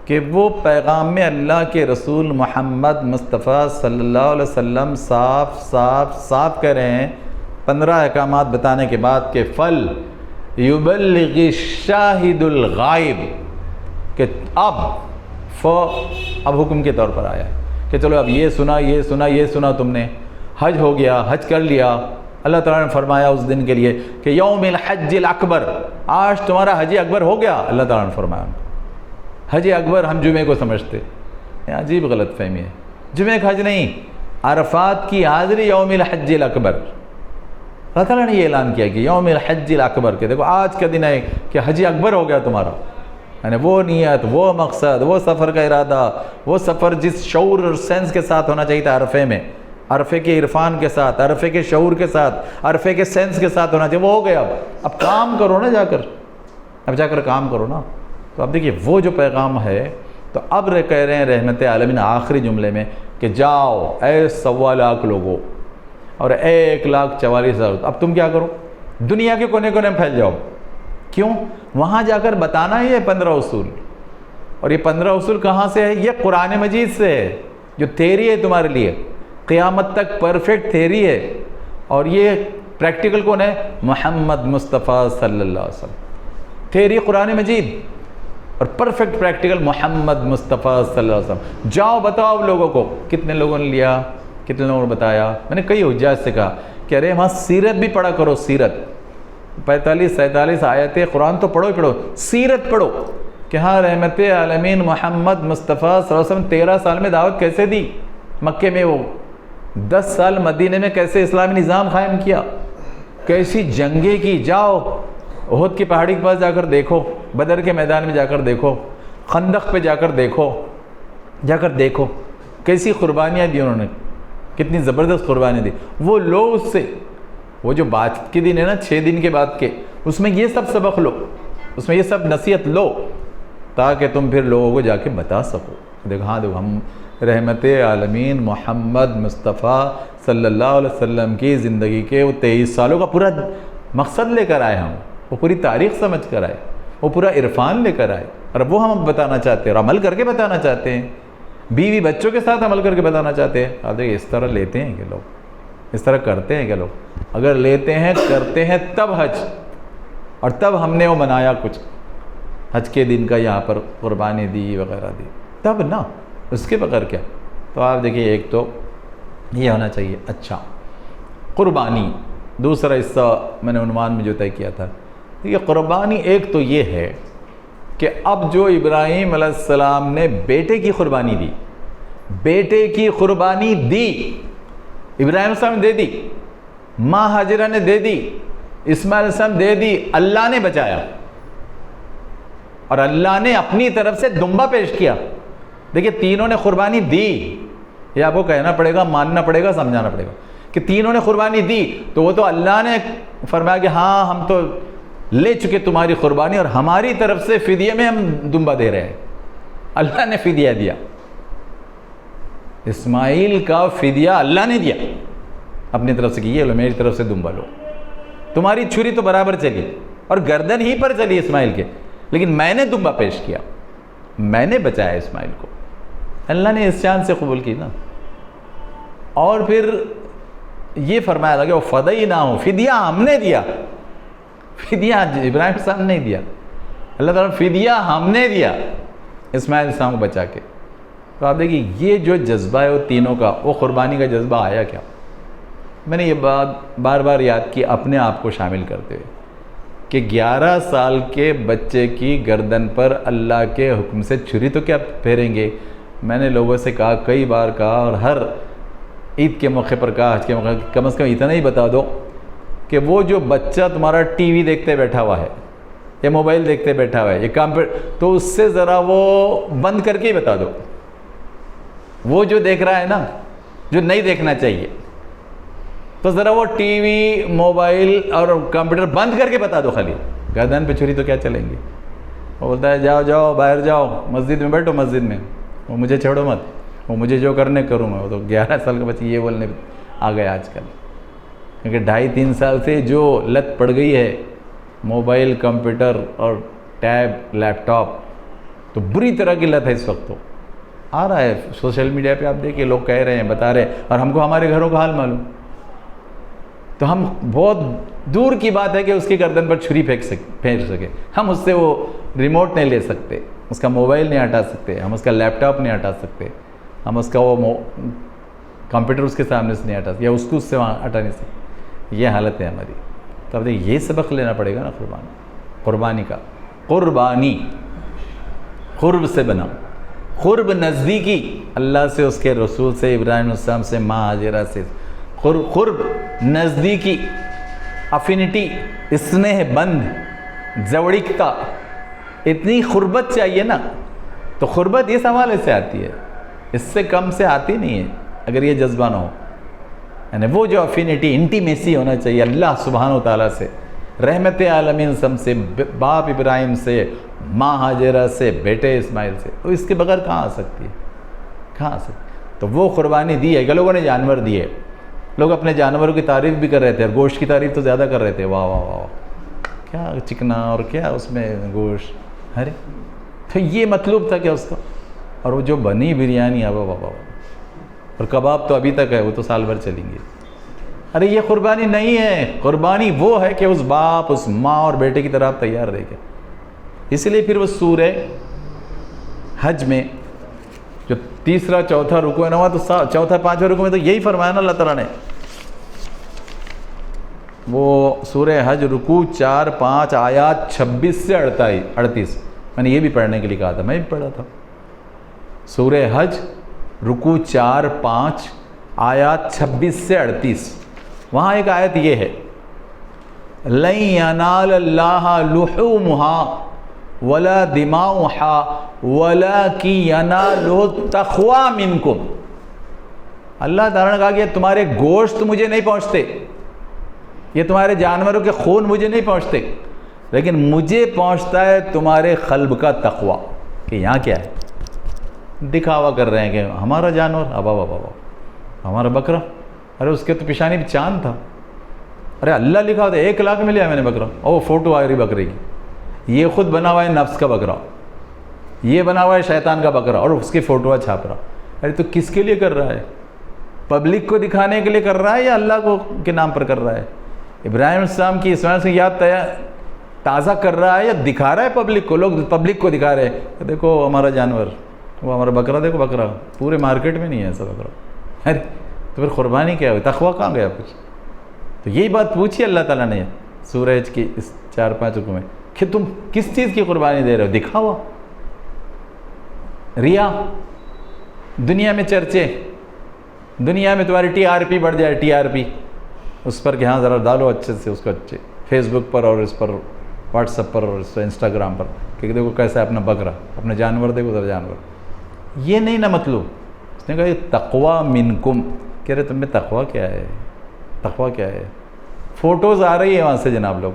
کہ وہ پیغام میں اللہ کے رسول محمد مصطفیٰ صلی اللہ علیہ وسلم صاف کہہ رہے ہیں 15 احکامات بتانے کے بعد کہ فل یبلغ الشاہد الغائب، کہ اب حکم کے طور پر آیا ہے کہ چلو اب یہ سنا تم نے، حج ہو گیا، حج کر لیا. اللہ تعالیٰ نے فرمایا اس دن کے لیے کہ یوم الحج الاکبر، آج تمہارا حج اکبر ہو گیا. اللہ تعالیٰ نے فرمایا حج اکبر ہم جمعے کو سمجھتے، یہ عجیب غلط فہمی ہے. جمعے کا حج نہیں، عرفات کی حاضری یوم الحج الاکبر. اللہ تعالیٰ نے یہ اعلان کیا کہ یوم الحج الاکبر، کہ دیکھو آج کا دن ہے کہ حج اکبر ہو گیا تمہارا. یعنی وہ نیت، وہ مقصد، وہ سفر کا ارادہ، وہ سفر جس شعور اور سینس کے ساتھ ہونا چاہیے تھا عرفے میں، عرفے کے عرفان کے ساتھ، عرفے کے شعور کے ساتھ، عرفے کے سینس کے ساتھ ہونا چاہیے، وہ ہو گیا. اب کام کرو نا، جا کر کام کرو نا. تو اب دیکھیے وہ جو پیغام ہے، تو اب کہہ رہے ہیں رحمت عالمین آخری جملے میں کہ جاؤ اے 1.25 لاکھ لوگوں اور 1,44,000. اب تم کیا کرو؟ دنیا کے کونے کونے میں پھیل جاؤ. کیوں؟ وہاں جا کر بتانا ہی ہے 15 اصول. اور یہ 15 اصول کہاں سے ہے؟ یہ قرآن مجید سے ہے، جو تھیری ہے تمہارے لیے قیامت تک پرفیکٹ تھیری ہے. اور یہ پریکٹیکل کون ہے؟ محمد مصطفیٰ صلی اللہ علیہ وسلم. تھیری قرآن مجید اور پرفیکٹ پریکٹیکل محمد مصطفیٰ صلی اللہ علیہ وسلم. جاؤ بتاؤ لوگوں کو. کتنے لوگوں نے لیا؟ کتنے لوگوں نے بتایا؟ میں نے کئی حجاج سے کہا کہ ارے وہاں سیرت بھی پڑھا کرو. سیرت 45-47 آیتیں قرآن تو پڑھو ہی پڑھو، سیرت پڑھو کہ ہاں رحمت عالمین محمد مصطفیٰ صلی اللہ علیہ وسلم 13 سال میں دعوت کیسے دی مکے میں، وہ 10 سال مدینے میں کیسے اسلامی نظام قائم کیا، کیسی جنگیں کی. جاؤ احد کی پہاڑی کے پاس جا کر دیکھو، بدر کے میدان میں جا کر دیکھو، خندق پہ جا کر دیکھو کیسی قربانیاں دی انہوں نے، کتنی زبردست قربانی دی. وہ لو اس سے، وہ جو بات کے دن ہے نا 6 دن کے بعد کے، اس میں یہ سب سبق لو، اس میں یہ سب نصیحت لو، تاکہ تم پھر لوگوں کو جا کے بتا سکو. دیکھو ہاں دیکھو ہم رحمت عالمین محمد مصطفیٰ صلی اللہ علیہ وسلم کی زندگی کے وہ 23 سالوں کا پورا مقصد لے کر آئے، ہم وہ پوری تاریخ سمجھ کر آئے، وہ پورا عرفان لے کر آئے، اور وہ ہم بتانا چاہتے ہیں اور عمل کر کے بتانا چاہتے ہیں، بیوی بچوں کے ساتھ عمل کر کے بتانا چاہتے ہیں. آپ دیکھیں اس طرح لیتے ہیں کہ لوگ، اس طرح کرتے ہیں کہ لوگ. اگر لیتے ہیں کرتے ہیں تب حج، اور تب ہم نے وہ منایا کچھ حج کے دن کا، یہاں پر قربانی دی وغیرہ دی، تب نا، اس کے بغیر کیا. تو آپ دیکھیے ایک تو یہ ہونا چاہیے. اچھا قربانی، دوسرا حصہ میں نے عنوان میں جو طے کیا تھا، یہ قربانی ایک تو یہ ہے کہ اب جو ابراہیم علیہ السلام نے بیٹے کی قربانی دی، بیٹے کی قربانی دی، ابراہیم علیہ السلام نے دے دی، ماں ہاجرہ نے دے دی، اسماعیل علیہ السلام دے دی، اللہ نے بچایا اور اللہ نے اپنی طرف سے دمبا پیش کیا. دیکھیے تینوں نے قربانی دی، یہ آپ کو کہنا پڑے گا، ماننا پڑے گا، سمجھانا پڑے گا کہ تینوں نے قربانی دی. تو وہ تو اللہ نے فرمایا کہ ہاں ہم تو لے چکے تمہاری قربانی، اور ہماری طرف سے فدیے میں ہم دمبا دے رہے ہیں. اللہ نے فدیہ دیا، اسماعیل کا فدیہ اللہ نے دیا اپنی طرف سے کہ یہ لو میری طرف سے دمبا لو. تمہاری چھری تو برابر چلی اور گردن ہی پر چلی اسماعیل کے، لیکن میں نے دمبا پیش کیا، میں نے بچایا اسماعیل کو. اللہ نے اس شان سے قبول کی نا. اور پھر یہ فرمایا تھا کہ وہ فدی نہ ہو، فدیہ ہم نے دیا، فدیہ ابراہیم صاحب نے دیا، اللہ تعالیٰ فدیہ ہم نے دیا اسماعیل السلام کو بچا کے. تو آپ دیکھیے یہ جو جذبہ ہے وہ تینوں کا، وہ قربانی کا جذبہ آیا کیا. میں نے یہ بات بار بار یاد کی اپنے آپ کو شامل کرتے ہوئے کہ 11 سال کے بچے کی گردن پر اللہ کے حکم سے چھری تو کیا پھیریں گے. میں نے لوگوں سے کہا، کئی بار کہا، اور ہر عید کے موقع پر کہا، حج کے موقع پر، کم از کم اتنا ہی بتا دو کہ وہ جو بچہ تمہارا ٹی وی دیکھتے بیٹھا ہوا ہے یا موبائل دیکھتے بیٹھا ہوا ہے یا کمپیوٹر، تو اس سے ذرا وہ بند کر کے ہی بتا دو. وہ جو دیکھ رہا ہے نا، جو نہیں دیکھنا چاہیے، تو ذرا وہ ٹی وی موبائل اور کمپیوٹر بند کر کے بتا دو. خالی گردن پہ چھری تو کیا چلیں گی. وہ بولتا ہے جاؤ جاؤ باہر جاؤ، مسجد میں بیٹھو، مسجد میں، وہ مجھے چھوڑو مت، وہ مجھے جو کرنے کروں میں. وہ تو 11 سال کا بچہ یہ بولنے آ گیا آج کل، کیونکہ 2.5-3 سال سے جو لت پڑ گئی ہے موبائل، کمپیوٹر اور ٹیب، لیپ ٹاپ، تو بری طرح کی لت ہے. اس وقت تو آ رہا ہے سوشل میڈیا پہ، آپ دیکھیے لوگ کہہ رہے ہیں، بتا رہے ہیں، اور ہم کو ہمارے گھروں کا حال معلوم. تو ہم بہت دور کی بات ہے کہ اس کی گردن پر چھری پھینک سکے. ہم اس سے وہ ریموٹ نہیں لے سکتے، اس کا موبائل نہیں ہٹا سکتے، ہم اس کا لیپ ٹاپ نہیں ہٹا سکتے. ہم اس کا وہ کمپیوٹر اس کے سامنے سے نہیں ہٹا یا اس کو اس سے وہاں ہٹانے سے، یہ حالت ہے ہماری. تو اب یہ سبق لینا پڑے گا نا قربانی کا. قربانی قرب سے بنا، قرب نزدیکی اللہ سے، اس کے رسول سے، ابراہیم علیہ السلام سے، ماں ہاجرہ سے. قرب نزدیکی، افینٹی، اسنیہ بند، زوڑکتا، اتنی قربت چاہیے نا. تو قربت اس حوالے سے آتی ہے، اس سے کم سے آتی نہیں ہے اگر یہ جذبہ نہ ہو. یعنی وہ جو افینٹی، انٹیمیسی ہونا چاہیے اللہ سبحانہ و تعالیٰ سے، رحمت عالمین سم سے، باپ ابراہیم سے، ماں ہاجرہ سے، بیٹے اسماعیل سے. تو اس کے بغیر کہاں آ سکتی ہے، کہاں آ سکتی. تو وہ قربانی دی ہے کہ لوگوں نے جانور دیے. لوگ اپنے جانوروں کی تعریف بھی کر رہے تھے، اور گوشت کی تعریف تو زیادہ کر رہے تھے. واہ واہ واہ کیا چکنا اور کیا اس میں گوشت. ارے تو یہ مطلوب تھا کیا اس کا. اور وہ جو بنی بریانی، واہ واہ واہ، اور کباب تو ابھی تک ہے، وہ تو سال بھر چلیں گے. ارے یہ قربانی نہیں ہے. قربانی وہ ہے کہ اس باپ، اس ماں اور بیٹے کی طرح آپ تیار رہ گئے. اس لیے پھر وہ سورہ حج میں جو تیسرا چوتھا رکوع ہے نا، تو چوتھا پانچواں رکوع میں تو یہی فرمایا نا اللہ تعالیٰ نے. وہ سورہ حج رکوع 4 5 آیات 26 سے 38. میں نے یہ بھی پڑھنے کے لیے کہا تھا، میں بھی پڑھا تھا. سورہ حج رکوع 4 5 آیات 26 سے 38. وہاں ایک آیت یہ ہے، لَن يَنَالَ اللَّهَ لُحُومُهَا وَلَا دِمَاؤُهَا وَلَكِنْ يَنَالُهُ التَّقْوَىٰ مِنْكُمْ. اللہ تعالیٰ نے کہا کہ تمہارے گوشت مجھے نہیں پہنچتے، یہ تمہارے جانوروں کے خون مجھے نہیں پہنچتے، لیکن مجھے پہنچتا ہے تمہارے قلب کا تقویٰ. کہ یہاں کیا ہے، دکھاوا کر رہے ہیں کہ ہمارا جانور، ہمارا بکرا، ارے اس کے تو پیشانی بھی چاند تھا. ارے اللہ لکھا ہوتا ہے 1 لاکھ میں لیا میں نے بکرا، اور وہ فوٹو آ رہی بکرے کی. یہ خود بنا ہوا ہے نفس کا بکرا، یہ بنا ہوا ہے شیطان کا بکرا، اور اس کی فوٹو چھاپ رہا. ارے تو کس کے لیے کر رہا ہے؟ پبلک کو دکھانے کے لیے کر رہا ہے یا اللہ کو کے نام پر کر رہا ہے؟ ابراہیم علیہ السلام کی اسماعیل سے یاد تازہ کر رہا ہے یا دکھا رہا ہے پبلک کو؟ لوگ پبلک کو دکھا رہے ہیں، دیکھو ہمارا جانور، وہ ہمارا بکرا، دیکھو بکرا، پورے مارکیٹ میں نہیں ہے ایسا بکرا. ارے تو پھر قربانی کیا ہوئی، تقویٰ کہاں گیا کچھ؟ تو یہی بات پوچھی اللہ تعالیٰ نے سورج کی اس 4 5 رکوع میں کہ تم کس چیز کی قربانی دے رہے ہو؟ دکھاوا، ریا، دنیا میں چرچے، دنیا میں تمہاری TRP بڑھ جائے، TRP اس پر کہ ہاں ذرا ڈالو اچھے سے اس کو، اچھے فیس بک پر اور اس پر واٹس ایپ پر اور اس پر انسٹاگرام پر کہ دیکھو کیسا ہے اپنا بکرا، اپنا جانور دیکھو ذرا جانور. یہ نہیں نا مطلوب. اس نے کہا یہ تقویٰ منکم. کہہ رہے تم میں تقویٰ کیا ہے، تقویٰ کیا ہے؟ فوٹوز آ رہی ہے وہاں سے جناب، لوگ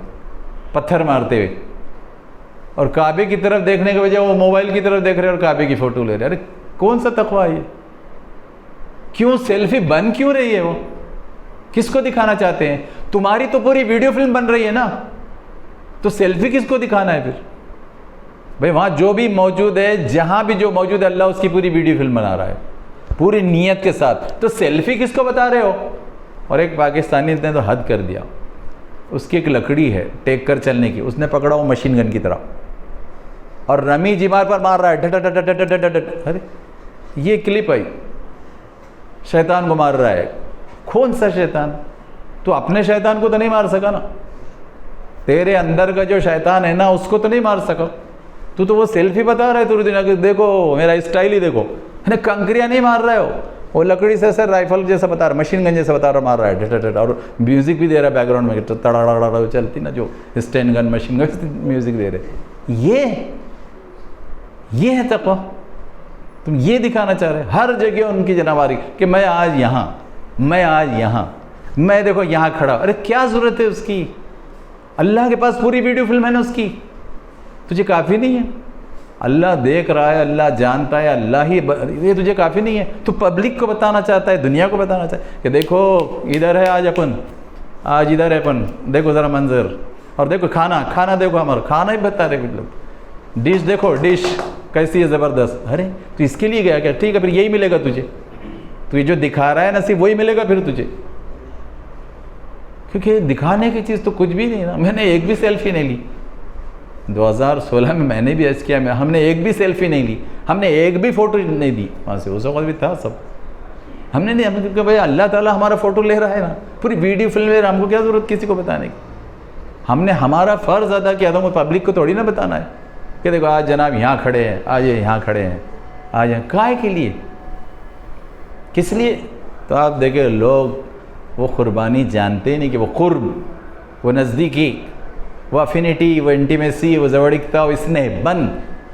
پتھر مارتے ہوئے، اور کعبے کی طرف دیکھنے کے بجائے وہ موبائل کی طرف دیکھ رہے اور کعبے کی فوٹو لے رہے. ارے کون سا تقویٰ ہے یہ؟ کیوں سیلفی بن کیوں رہی ہے؟ وہ کس کو دکھانا چاہتے ہیں؟ تمہاری تو پوری ویڈیو فلم بن رہی ہے نا، تو سیلفی کس کو دکھانا ہے پھر؟ بھئی وہاں جو بھی موجود ہے، جہاں بھی جو موجود ہے، اللہ اس کی پوری ویڈیو فلم بنا رہا ہے پوری نیت کے ساتھ. تو سیلفی کس کو بتا رہے ہو؟ اور ایک پاکستانی نے تو حد کر دیا، اس کی ایک لکڑی ہے ٹیک کر چلنے کی، اس نے پکڑا وہ مشین گن کی طرح اور رمی جمار پر مار رہا ہے ڈٹ ڈٹ ڈٹ ڈٹ ڈٹ. ارے یہ کلپ آئی، شیطان کو مار رہا ہے. کون سا شیطان؟ تو اپنے شیطان کو تو نہیں مار سکا نا، تیرے اندر کا جو شیطان ہے نا اس کو تو نہیں مار سکا. تو وہ سیلفی بتا رہا ہے پورے دن کہ دیکھو میرا اسٹائل ہی دیکھو. کنکریاں نہیں مار رہے ہو، وہ لکڑی سے سر رائفل جیسا بتا رہا، مشین گن جیسا بتا رہا، مار رہا ہے ڈٹ ڈٹ، اور میوزک بھی دے رہا ہے بیک گراؤنڈ میں، تڑا چلتی نا جو اسٹین گن مشین گن میوزک دے رہے. یہ ہے تقویٰ. تم یہ دکھانا چاہ رہے ہر جگہ ان کی جناباری کہ میں آج یہاں، میں آج یہاں، میں دیکھو یہاں کھڑا. ارے کیا ضرورت ہے اس کی؟ اللہ کے پاس پوری ویڈیو فلم ہے نا اس کی. تجھے کافی نہیں ہے؟ اللہ دیکھ رہا ہے، اللہ جانتا ہے، اللہ ہی یہ تجھے کافی نہیں ہے؟ تو پبلک کو بتانا چاہتا ہے، دنیا کو بتانا چاہتا ہے کہ دیکھو ادھر ہے آج اپن، آج ادھر ہے اپن، دیکھو ذرا منظر، اور دیکھو کھانا دیکھو، ہمارا کھانا ہی بتا رہے کچھ لوگ. ڈش دیکھو، ڈش کیسی ہے زبردست. ارے تو اس کے لیے گیا کیا؟ ٹھیک ہے پھر یہی ملے گا تجھے. تو یہ جو دکھا رہا ہے نصیب وہی ملے گا پھر تجھے، کیونکہ دکھانے کی چیز تو کچھ بھی نہیں نا. میں نے ایک بھی سیلفی نہیں لی. 2016 میں نے بھی عرض کیا، ہم نے ایک بھی سیلفی نہیں لی، ہم نے ایک بھی فوٹو نہیں دی وہاں سے، اس وقت بھی تھا سب، ہم نے نہیں، ہم نے کہا بھائی اللہ تعالیٰ ہمارا فوٹو لے رہا ہے نا، پوری ویڈیو فلم لے رہا ہے، ہم کو کیا ضرورت کسی کو بتانے کی؟ ہم نے ہمارا فرض ادا کیا تھا، پبلک کو تھوڑی نہ بتانا ہے کہ دیکھو آج جناب یہاں کھڑے ہیں، آج یہاں کھڑے ہیں، آج یہاں، کائے کے لیے، کس لیے؟ تو آپ دیکھیں لوگ وہ قربانی جانتے نہیں کہ وہ قرب، وہ نزدیکی، وہ افینٹی، وہ انٹیمیسی، وہ زوڑکتا، وہ اسنہ بند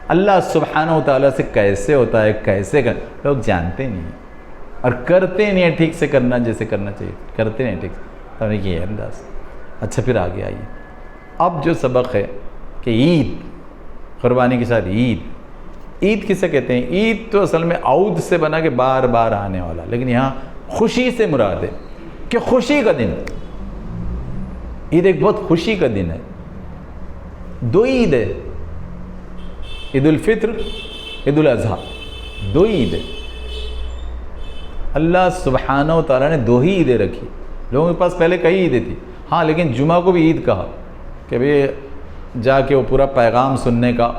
اللہ سبحانہ و تعالیٰ سے کیسے ہوتا ہے، کیسے لوگ جانتے نہیں اور کرتے نہیں ہیں ٹھیک سے، کرنا جیسے کرنا چاہیے کرتے نہیں ٹھیک سے، تو نے یہ انداز۔ اچھا پھر آگے آئیے، اب جو سبق ہے کہ عید، قربانی کے ساتھ عید کسے کہتے ہیں؟ عید تو اصل میں عود سے بنا کہ بار بار آنے والا، لیکن یہاں خوشی سے مراد ہے کہ خوشی کا دن، عید ایک بہت خوشی کا دن ہے۔ دو عید ہے، عید الفطر، عید الاضحیٰ، دو عید ہے۔ اللہ سبحانہ و تعالیٰ نے دو ہی عیدیں رکھی، لوگوں کے پاس پہلے کئی عیدیں تھیں، ہاں لیکن جمعہ کو بھی عید کہا کہ بھئی جا کے وہ پورا پیغام سننے کا،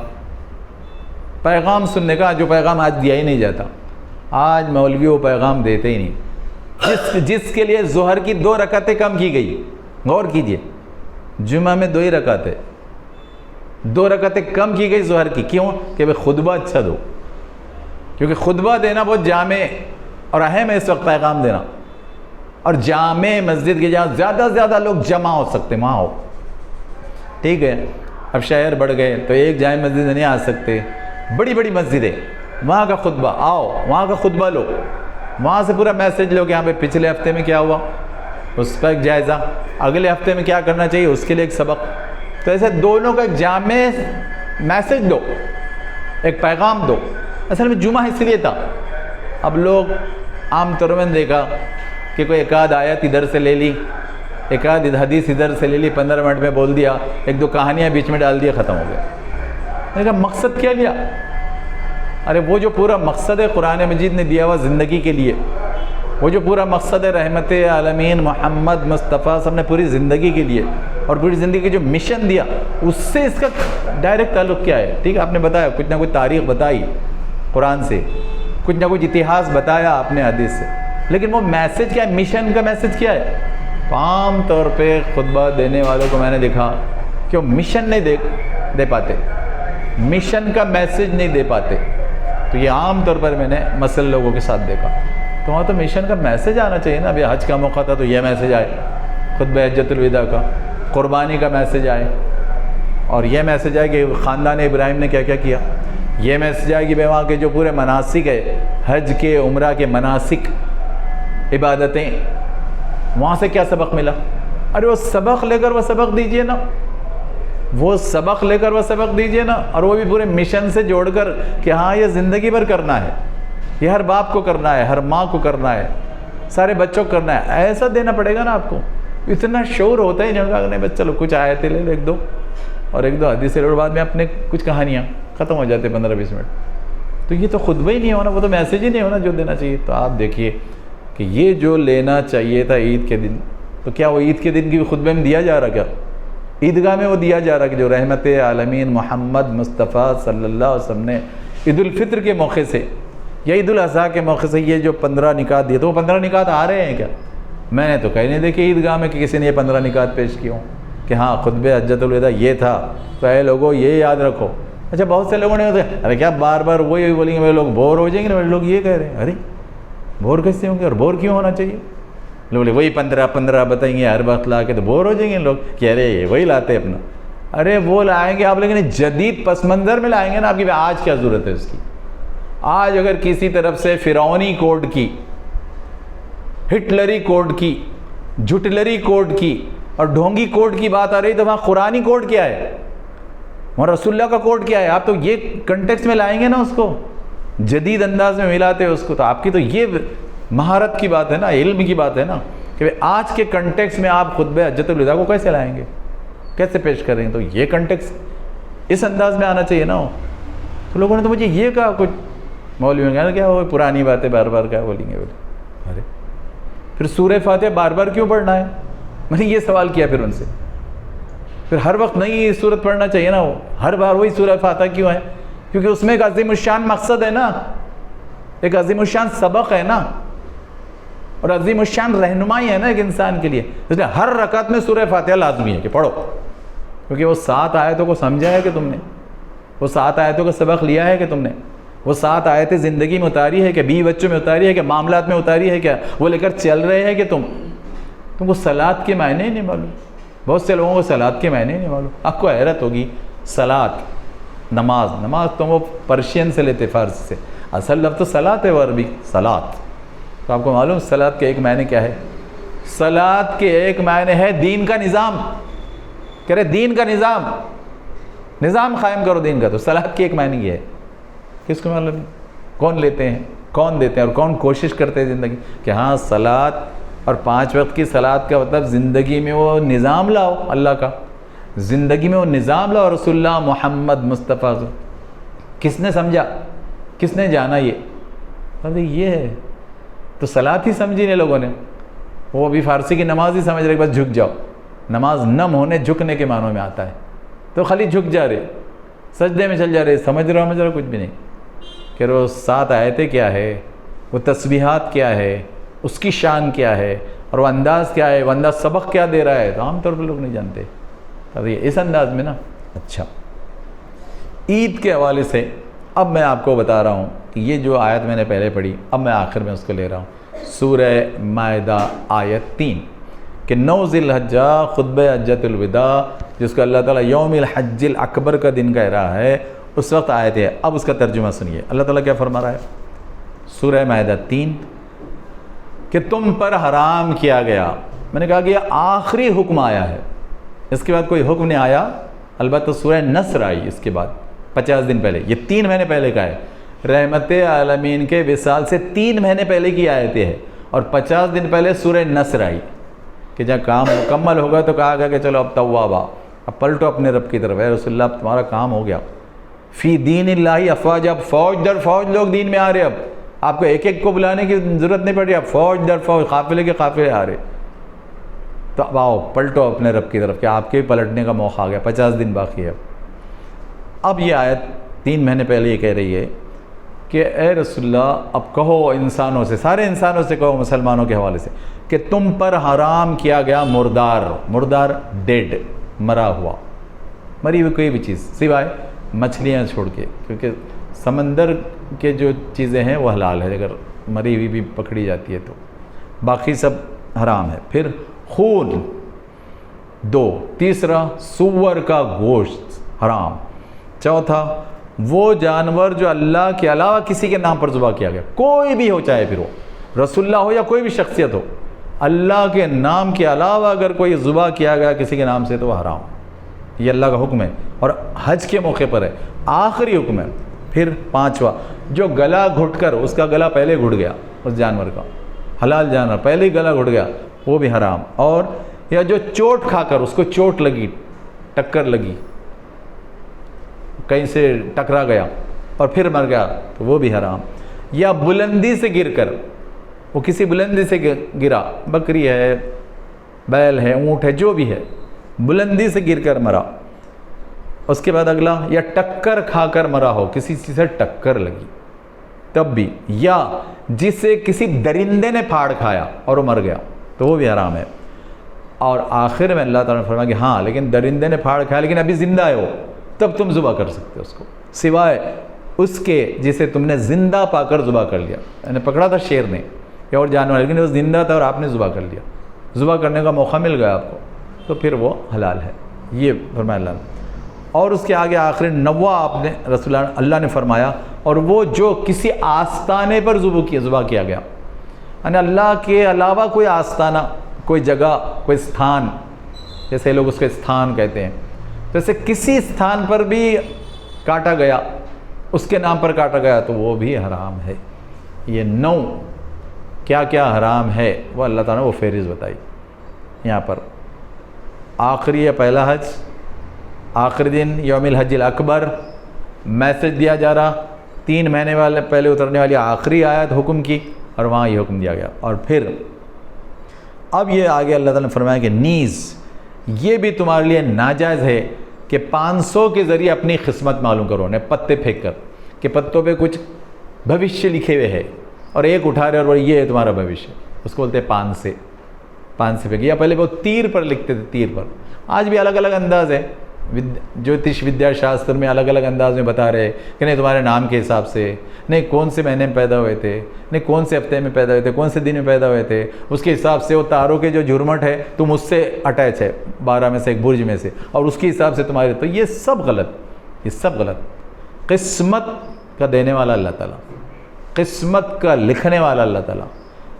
جو پیغام آج دیا ہی نہیں جاتا، آج مولوی وہ پیغام دیتے ہی نہیں، جس کے لیے ظہر کی 2 رکعتیں کم کی گئی، غور کیجئے، جمعہ میں 2 ہی رکعتیں، 2 رکعتیں کم کی گئی ظہر کی، کیوں؟ کہ بھئی خطبہ اچھا دو، کیونکہ خطبہ دینا بہت جامع اور اہم ہے اس وقت، پیغام دینا، اور جامع مسجد کے جہاں زیادہ سے زیادہ لوگ جمع ہو سکتے وہاں ہو، ٹھیک ہے؟ اب شہر بڑھ گئے تو ایک جامع مسجد میں نہیں آ سکتے، بڑی بڑی مسجدیں، وہاں کا خطبہ آؤ، وہاں کا خطبہ لو، وہاں سے پورا میسج لو کہ یہاں پہ پچھلے ہفتے میں کیا ہوا، اس پر ایک جائزہ، اگلے ہفتے میں کیا کرنا چاہیے اس کے لیے ایک سبق، تو ایسے دونوں کا ایک جامع میسج دو، ایک پیغام دو۔ اصل میں جمعہ اس لیے تھا، اب لوگ عام طور میں دیکھا کہ کوئی ایک آدھ آیت ادھر سے لے لی، ایک آدھ حدیث ادھر سے لے لی، 15 منٹ میں بول دیا، 1-2 کہانیاں بیچ میں ڈال دیا، ختم ہو گیا۔ میں نے کہا مقصد کیا لیا؟ ارے وہ جو پورا مقصد ہے قرآن مجید نے دیا ہوا زندگی کے لیے، وہ جو پورا مقصد ہے رحمت عالمین محمد مصطفیٰ صاحب نے پوری زندگی کے لیے اور پوری زندگی کے جو مشن دیا، اس سے اس کا ڈائریکٹ تعلق کیا ہے؟ ٹھیک ہے، آپ نے بتایا کچھ نہ کچھ تاریخ بتائی قرآن سے، کچھ نہ کچھ اتہاس بتایا آپ نے حدیث سے، لیکن وہ میسج کیا ہے؟ مشن کا میسج کیا ہے؟ عام طور پہ خطبہ دینے والوں کو میں نے دیکھا کہ وہ مشن نہیں دے پاتے، مشن کا میسج نہیں دے پاتے، تو یہ عام طور پر میں نے مسئلہ لوگوں کے ساتھ دیکھا، تو وہاں تو مشن کا میسج آنا چاہیے نا، ابھی حج کا موقع تھا تو یہ میسج آئے، خطبہ حجۃ الوداع کا، قربانی کا میسج آئے، اور یہ میسج آئے کہ خاندان ابراہیم نے کیا کیا کیا، یہ میسج آئے کہ بھائی وہاں کے جو پورے مناسک ہے، حج کے عمرہ کے مناسک عبادتیں، وہاں سے کیا سبق ملا؟ ارے وہ سبق لے کر وہ سبق دیجئے نا، وہ سبق لے کر وہ سبق دیجئے نا، اور وہ بھی پورے مشن سے جوڑ کر کہ ہاں یہ زندگی بھر کرنا ہے، یہ ہر باپ کو کرنا ہے، ہر ماں کو کرنا ہے، سارے بچوں کو کرنا ہے، ایسا دینا پڑے گا نا آپ کو۔ اتنا شعور ہوتا ہی نہیں، بس چلو کچھ آیتیں لے لو، 1-2 اور 1-2 حدیث لے لو، بعد میں اپنے کچھ کہانیاں ختم ہو جاتے 15-20 منٹ، تو یہ تو خطبہ ہی نہیں ہونا، وہ تو میسج ہی نہیں ہونا جو دینا چاہیے۔ تو آپ دیکھیے کہ یہ جو لینا چاہیے تھا عید کے دن، تو کیا وہ عید کے دن کی خطبے میں دیا جا رہا؟ کیا عیدگاہ میں وہ دیا جا رہا کہ جو رحمت عالمین محمد مصطفیٰ صلی اللہ علیہ وسلم نے عید الفطر کے موقع سے یا عید الاضحیٰ کے موقع سے یہ جو 15 نکات دیے، تو وہ 15 نکات آ رہے ہیں کیا؟ میں نے تو کہیں نہیں دیکھے عیدگاہ میں کہ کسی نے یہ 15 نکات پیش کی ہوں کہ ہاں خطبہ حجۃ الوداع یہ تھا، تو اے لوگوں یہ یاد رکھو۔ اچھا بہت سے لوگوں نے ہوتے ارے کیا بار بار وہی بولیں گے، لوگ بور ہو جائیں گے، لوگ یہ کہہ رہے ہیں ارے بور کیسے ہوں گے، اور بور کیوں ہونا چاہیے؟ لوگ بولے وہی 15 بتائیں گے ہر وقت لا کے، تو بور ہو جائیں گے لوگ کہ ارے وہی لاتے اپنا، ارے وہ لائیں گے آپ، لیکن جدید پس منظر میں لائیں گے نا آپ کی، آج کیا ضرورت ہے اس کی؟ آج اگر کسی طرف سے فرعونی کوڈ کی، ہٹلری کوڈ کی، جھٹلری کوڈ کی اور ڈھونگی کوڈ کی بات آ رہی تو وہاں قرآنی کوڈ کیا ہے، وہاں رسول اللہ کا کوڈ کیا ہے؟ آپ تو یہ کنٹیکسٹ میں لائیں گے نا اس کو، جدید انداز میں ملاتے اس کو، تو آپ کی تو یہ مہارت کی بات ہے نا، علم کی بات ہے نا کہ آج کے کنٹیکسٹ میں آپ خطبہ حجۃ الوداع کو کیسے لائیں گے، کیسے پیش کریں گے؟ تو یہ کنٹیکسٹ اس انداز میں آنا چاہیے نا۔ تو لوگوں نے تو مجھے یہ کہا، کچھ مولویوں نے کہا کیا وہ پرانی باتیں بار بار کیا بولیں گے، بولے ارے پھر سورہ فاتحہ بار بار کیوں پڑھنا ہے؟ میں نے یہ سوال کیا پھر ان سے، پھر ہر وقت نئی صورت پڑھنا چاہیے نا، ہر بار وہی سورہ فاتحہ کیوں ہے؟ کیونکہ اس میں ایک عظیم الشان مقصد ہے نا، ایک عظیم الشان سبق ہے نا، اور عظیم الشان رہنمائی ہے نا ایک انسان کے لیے. اس لیے ہر رکعت میں سورہ فاتحہ لازمی ہے کہ پڑھو، کیونکہ وہ 7 آیتوں کو سمجھا ہے کہ تم نے، وہ 7 آیتوں کا سبق لیا ہے کہ تم نے، وہ 7 آیتیں زندگی میں اتاری ہے کہ بیوی بچوں میں اتاری ہے کہ معاملات میں اتاری ہے کیا، وہ لے کر چل رہے ہیں کہ تم کو صلاۃ کے معنی ہی نہیں معلوم. بہت سے لوگوں کو صلاۃ کے معنی ہی نہیں معلوم. آپ کو حیرت ہوگی، صلاۃ نماز تو وہ پرشین سے لیتے، فارسی سے، اصل لفظ تو صلاۃ ہے، وہ عربی صلاۃ. تو آپ کو معلوم صلاۃ کے ایک معنی کیا ہے؟ صلاۃ کے ایک معنی ہے دین کا نظام. کہہ رہے دین کا نظام قائم کرو دین کا. تو صلاۃ کی ایک معنی یہ ہے. کس کو معلوم؟ کون لیتے ہیں، کون دیتے ہیں، اور کون کوشش کرتے ہیں زندگی کہ ہاں صلاۃ اور 5 وقت کی صلاۃ کا مطلب زندگی میں وہ نظام لاؤ، اللہ کا زندگی میں وہ نظام لاؤ. رسول اللہ محمد مصطفیٰ کس نے سمجھا، کس نے جانا؟ یہ ہے. تو صلاۃ ہی سمجھی نہیں لوگوں نے، وہ بھی فارسی کی نماز ہی سمجھ رہے بس جھک جاؤ. نماز نم ہونے جھکنے کے معنوں میں آتا ہے، تو خالی جھک جا رہے، سجدے میں چل جا رہے، سمجھ رہے کچھ بھی نہیں. کہ وہ 7 آیتیں کیا ہے، وہ تسبیحات کیا ہے، اس کی شان کیا ہے، اور وہ انداز کیا ہے، وہ انداز سبق کیا دے رہا ہے، تو عام طور پر لوگ نہیں جانتے. اب یہ اس انداز میں نا. اچھا، عید کے حوالے سے اب میں آپ کو بتا رہا ہوں کہ یہ جو آیت میں نے پہلے پڑھی، اب میں آخر میں اس کو لے رہا ہوں. سورہ مائدہ آیت 3 کہ 9 ذی الحجہ خطبہ حجۃ الوداع، جس کو اللہ تعالیٰ یوم الحج الاکبر کا دن کہہ رہا ہے، اس وقت آیت ہے. اب اس کا ترجمہ سنیے، اللہ تعالیٰ کیا فرما رہا ہے. سورہ مائدہ 3 کہ تم پر حرام کیا گیا. میں نے کہا کہ یہ آخری حکم آیا ہے، اس کے بعد کوئی حکم نہیں آیا. البتہ سورہ نصر آئی اس کے بعد 50 دن پہلے. یہ 3 مہینے پہلے کا ہے. رحمت عالمین کے وصال سے 3 مہینے پہلے کی آیتیں ہیں، اور 50 دن پہلے سورہ نصر آئی کہ جب کام مکمل ہوگا تو کہا گیا کہ چلو اب توابا، اب پلٹو اپنے رب کی طرف. اے رسول اللہ اب تمہارا کام ہو گیا. فی دین اللہ افواج، اب فوج در فوج لوگ دین میں آ رہے. اب آپ کو ایک ایک کو بلانے کی ضرورت نہیں پڑ رہی، اب فوج در فوج، قافلے کے قافلے آ رہے. تو اب آؤ پلٹو اپنے رب کی طرف، کہ آپ کے پلٹنے کا موقع آ گیا. 50 دن باقی ہے. اب یہ آیت 3 مہینے پہلے یہ کہہ رہی ہے کہ اے رسول اللہ اب کہو انسانوں سے، سارے انسانوں سے کہو، مسلمانوں کے حوالے سے، کہ تم پر حرام کیا گیا مردار ڈیڈ، مرا ہوا، مری ہوئی کوئی بھی چیز سوائے مچھلیاں چھوڑ کے، کیونکہ سمندر کے جو چیزیں ہیں وہ حلال ہے اگر مری ہوئی بھی پکڑی جاتی ہے تو، باقی سب حرام ہے. پھر خون 2، تیسرا سور کا گوشت حرام، چوتھا وہ جانور جو اللہ کے علاوہ کسی کے نام پر ذبح کیا گیا، کوئی بھی ہو، چاہے پھر وہ رسول اللہ ہو یا کوئی بھی شخصیت ہو، اللہ کے نام کے علاوہ اگر کوئی ذبح کیا گیا کسی کے نام سے تو وہ حرام. یہ اللہ کا حکم ہے، اور حج کے موقع پر ہے، آخری حکم ہے. پھر 5واں جو گلا گھٹ کر، اس کا گلا پہلے گھٹ گیا، اس جانور کا، حلال جانور پہلے ہی گلا گھٹ گیا، وہ بھی حرام. اور یا جو چوٹ کھا کر، اس کو چوٹ لگی، ٹکر لگی، کہیں سے ٹکرا گیا اور پھر مر گیا تو وہ بھی حرام. یا بلندی سے گر کر، وہ کسی بلندی سے گرا، بکری ہے، بیل ہے، اونٹ ہے، جو بھی ہے، بلندی سے گر کر مرا. اس کے بعد اگلا، یا ٹکر کھا کر مرا ہو، کسی چیز سے ٹکر لگی تب بھی، یا جسے کسی درندے نے پھاڑ کھایا اور وہ مر گیا تو وہ بھی حرام ہے. اور آخر میں اللہ تعالیٰ نے فرمایا کہ ہاں لیکن درندے نے پھاڑ کھایا لیکن ابھی زندہ ہے وہ، تب تم ذبح کر سکتے ہو اس کو، سوائے اس کے جسے تم نے زندہ پا کر ذبح کر لیا. یعنی پکڑا تھا شیر نے یا اور جانور، لیکن وہ زندہ تھا اور آپ نے ذبح کر لیا، ذبح کرنے کا موقع مل گیا آپ کو، تو پھر وہ حلال ہے. یہ فرمایا اللہ نے. اور اس کے آگے آخر 9واں آپ نے رسول اللہ نے فرمایا، اور وہ جو کسی آستانے پر ذبح کیا گیا، یعنی اللہ کے علاوہ کوئی آستانہ، کوئی جگہ، کوئی استھان، جیسے لوگ اس کو استھان کہتے ہیں، جیسے کسی استھان پر بھی کاٹا گیا، اس کے نام پر کاٹا گیا تو وہ بھی حرام ہے. یہ 9 کیا کیا حرام ہے وہ اللہ تعالیٰ نے وہ فہرست بتائی یہاں پر. آخری ہے پہلا حج، آخری دن یوم الحج الاکبر، میسج دیا جا رہا 3 مہینے والے پہلے اترنے والی آخری آیت حکم کی، اور وہاں یہ حکم دیا گیا. اور پھر اب یہ آگے اللہ تعالیٰ نے فرمایا کہ نیز، یہ بھی تمہارے لیے ناجائز ہے کہ 500 کے ذریعے اپنی قسمت معلوم کرو، نے پتے پھینک کر کہ پتوں پہ کچھ بھوشیہ لکھے ہوئے ہے اور ایک اٹھا رہے اور بولے یہ ہے تمہارا بھوشیہ، اس کو بولتے ہیں پان سے پھینک. یا پہلے وہ تیر پر لکھتے تھے، تیر پر. آج بھی الگ الگ انداز ہے، جوتش ودیا شاستر میں الگ الگ انداز میں بتا رہے کہ نہیں تمہارے نام کے حساب سے، نہیں کون سے مہینے میں پیدا ہوئے تھے، نہیں کون سے ہفتے میں پیدا ہوئے تھے، کون سے دن میں پیدا ہوئے تھے، اس کے حساب سے وہ تاروں کے جو جھرمٹ ہے تم اس سے اٹیچ ہے 12 میں سے ایک برج میں سے، اور اس کے حساب سے تمہارے. تو یہ سب غلط، یہ سب غلط. قسمت کا دینے والا اللہ تعالیٰ، قسمت کا لکھنے والا اللہ تعالیٰ،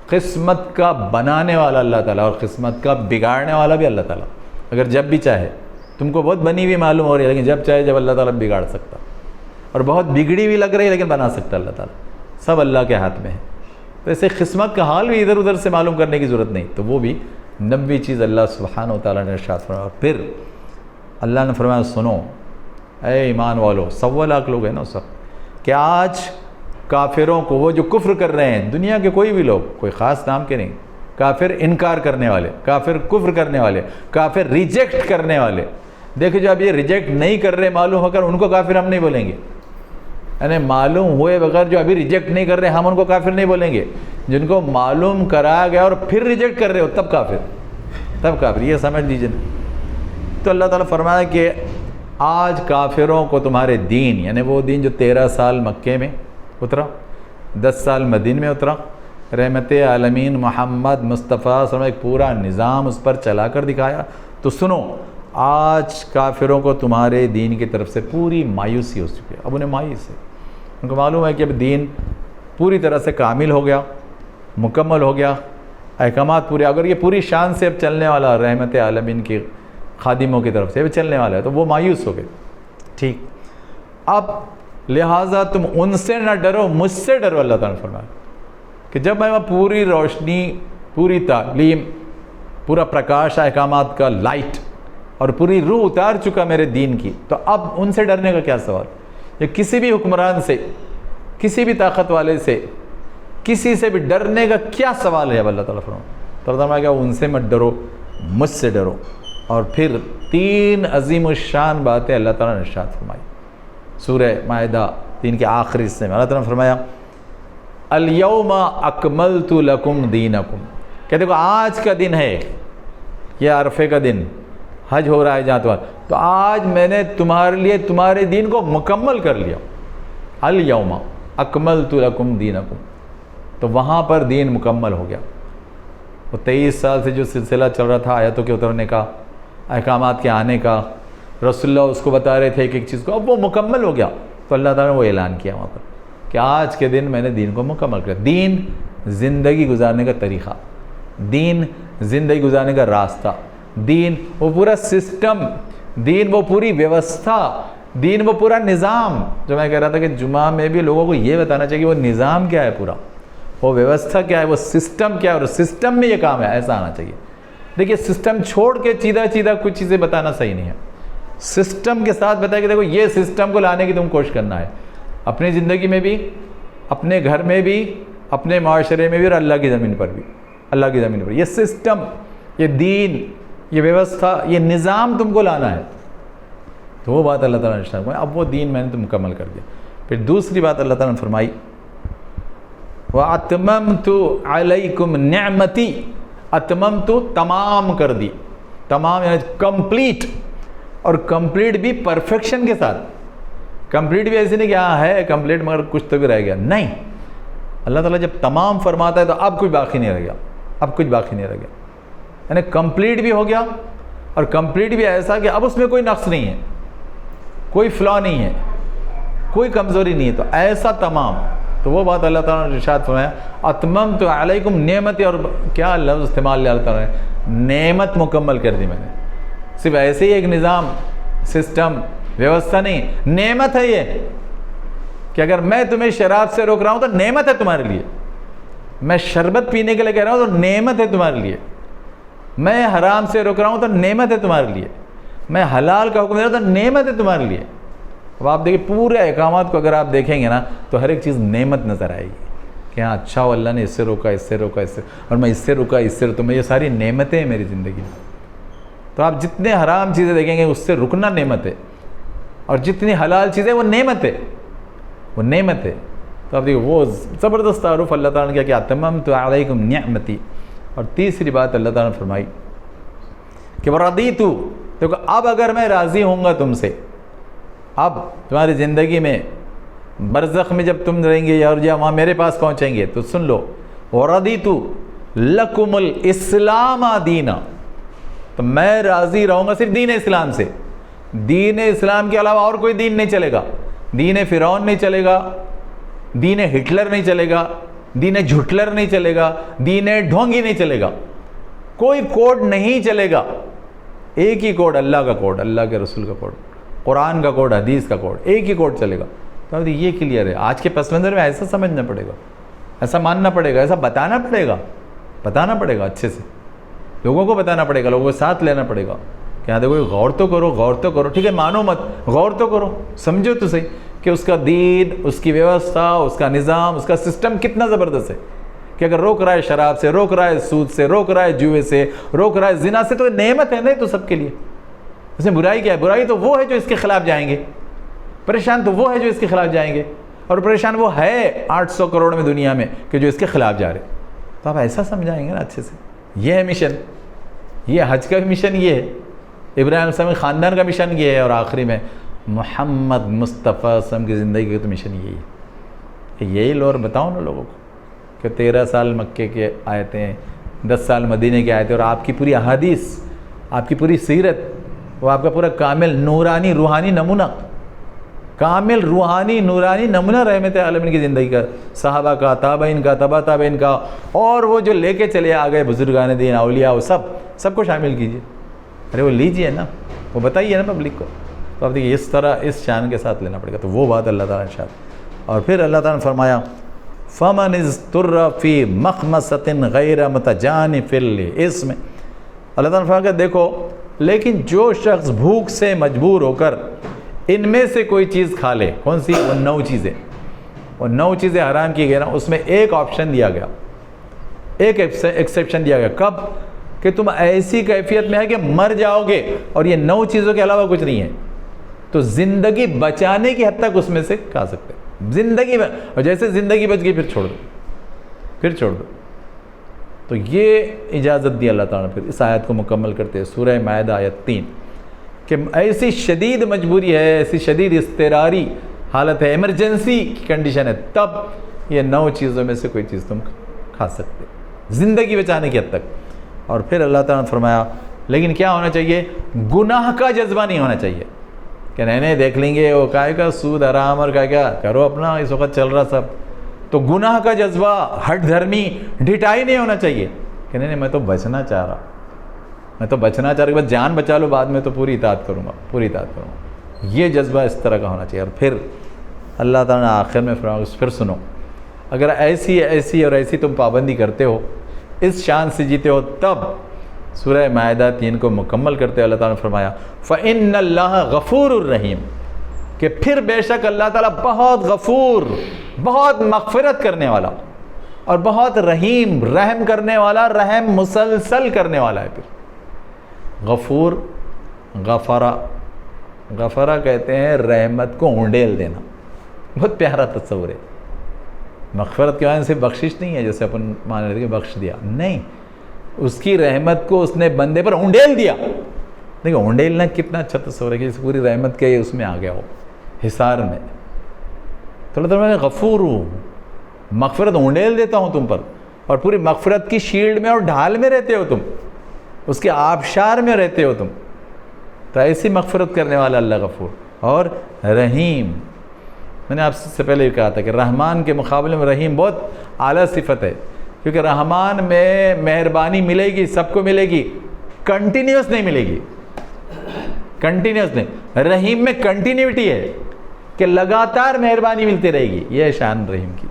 قسمت کا بنانے والا اللہ تعالیٰ، اور قسمت کا بگاڑنے والا بھی اللہ تعالیٰ. اگر جب بھی چاہے، تم کو بہت بنی ہوئی معلوم ہو رہی ہے لیکن جب چاہے جب اللہ تعالیٰ بگاڑ سکتا، اور بہت بگڑی ہوئی لگ رہی ہے لیکن بنا سکتا اللہ تعالیٰ. سب اللہ کے ہاتھ میں ہے. تو ایسے قسمت کا حال بھی ادھر ادھر سے معلوم کرنے کی ضرورت نہیں. تو وہ بھی 90 چیز اللہ سبحانہ و تعالیٰ نے ارشاد فرمایا. اور پھر اللہ نے فرمایا سنو اے ایمان والو، 1.25 لاکھ لوگ ہیں نا سب، کہ آج کافروں کو، وہ جو کفر کر رہے ہیں، دنیا کے کوئی بھی لوگ، کوئی خاص نام کے نہیں، کافر انکار کرنے والے، کافر کفر کرنے والے، کافر ریجیکٹ کرنے والے. دیکھیں جو اب یہ ریجیکٹ نہیں کر رہے معلوم ہو کر ان کو کافر ہم نہیں بولیں گے. یعنی معلوم ہوئے بغیر جو ابھی ریجیکٹ نہیں کر رہے ہم ان کو کافر نہیں بولیں گے. جن کو معلوم کرایا گیا اور پھر ریجیکٹ کر رہے ہو تب کافر، تب کافر. یہ سمجھ لیجیے. تو اللہ تعالیٰ فرمایا کہ آج کافروں کو تمہارے دین، یعنی وہ دین جو 13 سال مکے میں اترا، 10 سال مدینہ میں اترا، رحمت عالمین محمد مصطفیٰ صلی اللہ علیہ وسلم ایک پورا نظام اس پر چلا کر دکھایا. تو سنو آج کافروں کو تمہارے دین کی طرف سے پوری مایوسی ہو چکی ہے. اب انہیں مایوس ہے، ان کو معلوم ہے کہ اب دین پوری طرح سے کامل ہو گیا، مکمل ہو گیا، احکامات پورے. اگر یہ پوری شان سے اب چلنے والا رحمت عالمین کی خادموں کی طرف سے اب چلنے والا ہے تو وہ مایوس ہو گئے. ٹھیک، اب لہٰذا تم ان سے نہ ڈرو، مجھ سے ڈرو. اللہ تعالیٰ نے فرمایا کہ جب میں پوری روشنی، پوری تعلیم، پورا پرکاش احکامات کا لائٹ اور پوری روح اتار چکا میرے دین کی، تو اب ان سے ڈرنے کا کیا سوال. یا کسی بھی حکمران سے، کسی بھی طاقت والے سے، کسی سے بھی ڈرنے کا کیا سوال ہے. اب اللہ تعالیٰ فرمایا کہ ان سے مت ڈرو، مجھ سے ڈرو. اور پھر 3 عظیم الشان باتیں اللہ تعالیٰ نے ارشاد فرمائی سورہ مائدہ 3 کے آخری حصے میں. اللہ تعالیٰ نے فرمایا الیوم اکملت لکم دینکم، کہ دیکھو آج کا دن ہے، یہ عرفے کا دن، حج ہو رہا ہے جہاں تو آج میں نے تمہارے لیے تمہارے دین کو مکمل کر لیا. الیوم اکملت لکم دینکم، تو وہاں پر دین مکمل ہو گیا. وہ 23 سال سے جو سلسلہ چل رہا تھا آیتوں کے اترنے کا، احکامات کے آنے کا، رسول اللہ اس کو بتا رہے تھے ایک ایک چیز کو، اب وہ مکمل ہو گیا. تو اللہ تعالیٰ نے وہ اعلان کیا وہاں پر کہ آج کے دن میں نے دین کو مکمل کیا. دین زندگی گزارنے کا طریقہ، دین زندگی گزارنے کا راستہ، دین وہ پورا سسٹم، دین وہ پوری ویوستھا، دین وہ پورا نظام. جو میں کہہ رہا تھا کہ جمعہ میں بھی لوگوں کو یہ بتانا چاہیے کہ وہ نظام کیا ہے، پورا وہ ویوستھا کیا ہے، وہ سسٹم کیا ہے، اور سسٹم میں یہ کام ہے، ایسا آنا چاہیے. دیکھیے سسٹم چھوڑ کے سیدھا کچھ چیزیں بتانا صحیح نہیں ہے. سسٹم کے ساتھ بتایا کہ دیکھو یہ سسٹم کو لانے کی تم کوشش کرنا ہے، اپنی زندگی میں بھی، اپنے گھر میں بھی، اپنے معاشرے میں بھی، اور اللہ کی زمین پر بھی. اللہ کی زمین پر یہ سسٹم، یہ دین، یہ ویوستھا، یہ نظام تم کو لانا ہے. تو وہ بات اللہ تعالیٰ نے ارشاد فرمائی. اب وہ دین میں نے تو مکمل کر دیا. پھر دوسری بات اللہ تعالیٰ نے فرمائی وَأَتْمَمْتُ عَلَيْكُمْ نِعْمَتِي، اتممت تمام کر دی. تمام یعنی کمپلیٹ، اور کمپلیٹ بھی پرفیکشن کے ساتھ. کمپلیٹ بھی ایسے نہیں کہ ہاں ہے کمپلیٹ مگر کچھ تو بھی رہ گیا، نہیں. اللہ تعالیٰ جب تمام فرماتا ہے تو اب کچھ باقی نہیں رہ گیا، اب کچھ باقی نہیں رہ گیا. یعنی کمپلیٹ بھی ہو گیا، اور کمپلیٹ بھی ایسا کہ اب اس میں کوئی نقص نہیں ہے، کوئی فلا نہیں ہے، کوئی کمزوری نہیں ہے. تو ایسا تمام. تو وہ بات اللہ تعالیٰ نے ارشاد فرمایا اتممت علیکم نعمتی، اور کیا لفظ استعمال اللہ تعالیٰ نے، نعمت مکمل کر دی میں نے. صرف ایسے ہی ایک نظام، سسٹم، ویوستھا نہیں، نعمت ہے یہ کہ اگر میں تمہیں شراب سے روک رہا ہوں تو نعمت ہے تمہارے لیے. میں شربت پینے کے لیے کہہ رہا ہوں تو نعمت ہے تمہارے لیے. میں حرام سے روک رہا ہوں تو نعمت ہے تمہارے لیے. میں حلال کا حکم دے رہا ہوں تو نعمت ہے تمہارے لیے. اب آپ دیکھیں پورے احکامات کو اگر آپ دیکھیں گے نا تو ہر ایک چیز نعمت نظر آئے گی کہ ہاں اچھا ہو اللہ نے اس سے روکا، اس سے روکا، اس سے، اور میں اس سے رکا، اس سے، تو میں یہ ساری نعمتیں ہیں میری زندگی میں. تو آپ جتنے حرام چیزیں دیکھیں گے اس سے رکنا نعمت ہے، اور جتنی حلال چیزیں وہ نعمت ہے، وہ نعمت ہے. تو آپ دیکھیں وہ زبردست تعارف اللہ تعالیٰ نے کیا کہ اتممت علیکم نعمتی. اور تیسری بات اللہ تعالیٰ نے فرمائی کہ ورضیت، دیکھو اب اگر میں راضی ہوں گا تم سے، اب تمہاری زندگی میں برزخ میں جب تم رہیں گے اور جب وہاں میرے پاس پہنچیں گے تو سن لو، ورضیت لکم الاسلام دینا، تو میں راضی رہوں گا صرف دین اسلام سے. دین اسلام کے علاوہ اور کوئی دین نہیں چلے گا. دین فرعون نہیں چلے گا، دین ہٹلر نہیں چلے گا، دین جھٹلر نہیں چلے گا، دین ڈھونگی نہیں چلے گا، کوئی کوڈ نہیں چلے گا. ایک ہی کوڈ، اللہ کا کوڈ، اللہ کے رسول کا کوڈ، قرآن کا کوڈ، حدیث کا کوڈ، ایک ہی کوڈ چلے گا. تو یہ کلیئر ہے. آج کے پس منظر میں ایسا سمجھنا پڑے گا، ایسا ماننا پڑے گا، ایسا بتانا پڑے گا اچھے سے، لوگوں کو بتانا پڑے گا، لوگوں کو ساتھ لینا پڑے گا کہ ہاں دیکھو غور تو کرو، ٹھیک ہے مانو مت، غور تو کرو، سمجھو تو صحیح کہ اس کا دین، اس کی ویوستھا، اس کا نظام، اس کا سسٹم کتنا زبردست ہے کہ اگر روک رہا ہے شراب سے، روک رہا ہے سود سے، روک رہا ہے جوئے سے، روک رہا ہے زنا سے، تو نعمت ہے نہیں تو سب کے لیے. اس میں برائی کیا ہے؟ برائی تو وہ ہے جو اس کے خلاف جائیں گے، پریشان تو وہ ہے جو اس کے خلاف جائیں گے، اور پریشان وہ ہے 800 کروڑ میں دنیا میں کہ جو اس کے خلاف جا رہے. تو آپ ایسا سمجھائیں گے نا اچھے سے. یہ ہے مشن، یہ حج کا بھی مشن یہ ہے، ابراہیم علیہ السلام کے خاندان کا مشن یہ ہے، اور آخری میں محمد مصطفیٰ صلی اللہ علیہ وسلم کی زندگی کا تو مشن یہی ہے. یہی لو اور بتاؤ نا لوگوں کو کہ 13 سال مکے کے آیتیں، 10 سال مدینے کے آیتیں، اور آپ کی پوری احادیث، آپ کی پوری سیرت، وہ آپ کا پورا کامل نورانی روحانی نمونہ، کامل روحانی نورانی نمونہ رحمت عالمین کی زندگی کا، صحابہ کا، تابعین کا، تبع تابعین کا، اور وہ جو لے کے چلے آ گئے بزرگان دین، اولیاء، وہ سب کو شامل کیجئے. ارے وہ لیجئے نا، وہ بتائیے نا پبلک کو. تو آپ دیکھیے اس طرح اس شان کے ساتھ لینا پڑے گا. تو وہ بات اللہ تعالیٰ نے شاید. اور پھر اللہ تعالیٰ نے فرمایا فَمَنِ اضْطُرَّ فِي مَخْمَصَةٍ غَيْرَ مُتَجَانِفٍ لِإِثْمٍ. اللہ تعالیٰ نے فرمایا کہ دیکھو لیکن جو شخص بھوک سے مجبور ہو کر ان میں سے کوئی چیز کھا لے، کون سی؟ وہ 9 چیزیں، وہ 9 چیزیں حرام کی گئی نا، اس میں ایک آپشن دیا گیا، ایک ایکسیپشن دیا گیا. کب؟ کہ تم ایسی کیفیت میں ہے کہ مر جاؤ گے اور یہ 9 چیزوں کے علاوہ کچھ نہیں ہے، تو زندگی بچانے کی حد تک اس میں سے کھا سکتے زندگی میں، اور جیسے زندگی بچ گئی پھر چھوڑ دو. تو یہ اجازت دی اللہ تعالیٰ نے. پھر اس آیت کو مکمل کرتے ہیں سورہ مائدہ آیت 3 کہ ایسی شدید مجبوری ہے، ایسی شدید اضطراری حالت ہے، ایمرجنسی کی کنڈیشن ہے، تب یہ 9 چیزوں میں سے کوئی چیز تم کھا سکتے زندگی بچانے کی حد تک. اور پھر اللہ تعالیٰ نے فرمایا لیکن کیا ہونا چاہیے؟ گناہ کا جذبہ نہیں ہونا چاہیے کہ نہیں دیکھ لیں گے وہ کائے کا سود حرام اور کیا کرو اپنا، اس وقت چل رہا سب. تو گناہ کا جذبہ، ہٹ دھرمی، ڈھٹائی نہیں ہونا چاہیے کہ نہیں میں تو بچنا چاہ رہا کہ بس جان بچا لو، بعد میں تو پوری اطاعت کروں گا. یہ جذبہ اس طرح کا ہونا چاہیے. اور پھر اللہ تعالیٰ نے آخر میں فرمایا پھر سنو، اگر ایسی تم پابندی کرتے ہو، اس شان سے جیتے ہو، تب سورہ مائدہ 3 کو مکمل کرتے اللہ تعالیٰ نے فرمایا فَإِنَّ اللَّهَ غَفُورٌ رَحِيمٌ، کہ پھر بے شک اللہ تعالیٰ بہت غفور، بہت مغفرت کرنے والا، اور بہت رحیم، رحم کرنے والا، رحم مسلسل کرنے والا ہے. پھر غفور، غفرہ کہتے ہیں رحمت کو اونڈیل دینا. بہت پیارا تصور ہے. مغفرت کے معنی سے بخشش نہیں ہے جیسے اپن مان لیتے کہ بخش دیا، نہیں، اس کی رحمت کو اس نے بندے پر اونڈیل دیا. دیکھو اونڈیلنا کتنا اچھا تصور ہے کہ جیسے پوری رحمت کے اس میں آ گیا ہو، حصار میں. تو اللہ تعالیٰ میں غفور ہوں، مغفرت اونڈیل دیتا ہوں تم پر، اور پوری مغفرت کی شیلڈ میں اور ڈھال میں رہتے ہو تم، اس کے آبشار میں رہتے ہو تم. تو ایسی مغفرت کرنے والا اللہ غفور اور رحیم. میں نے آپ سے پہلے یہ کہا تھا کہ رحمان کے مقابلے میں رحیم بہت اعلیٰ صفت ہے، کیونکہ رحمان میں مہربانی ملے گی، سب کو ملے گی، کنٹینیوس نہیں ملے گی، کنٹینیوس نہیں. رحیم میں کنٹینیوٹی ہے کہ لگاتار مہربانی ملتی رہے گی، یہ شان رحیم کی.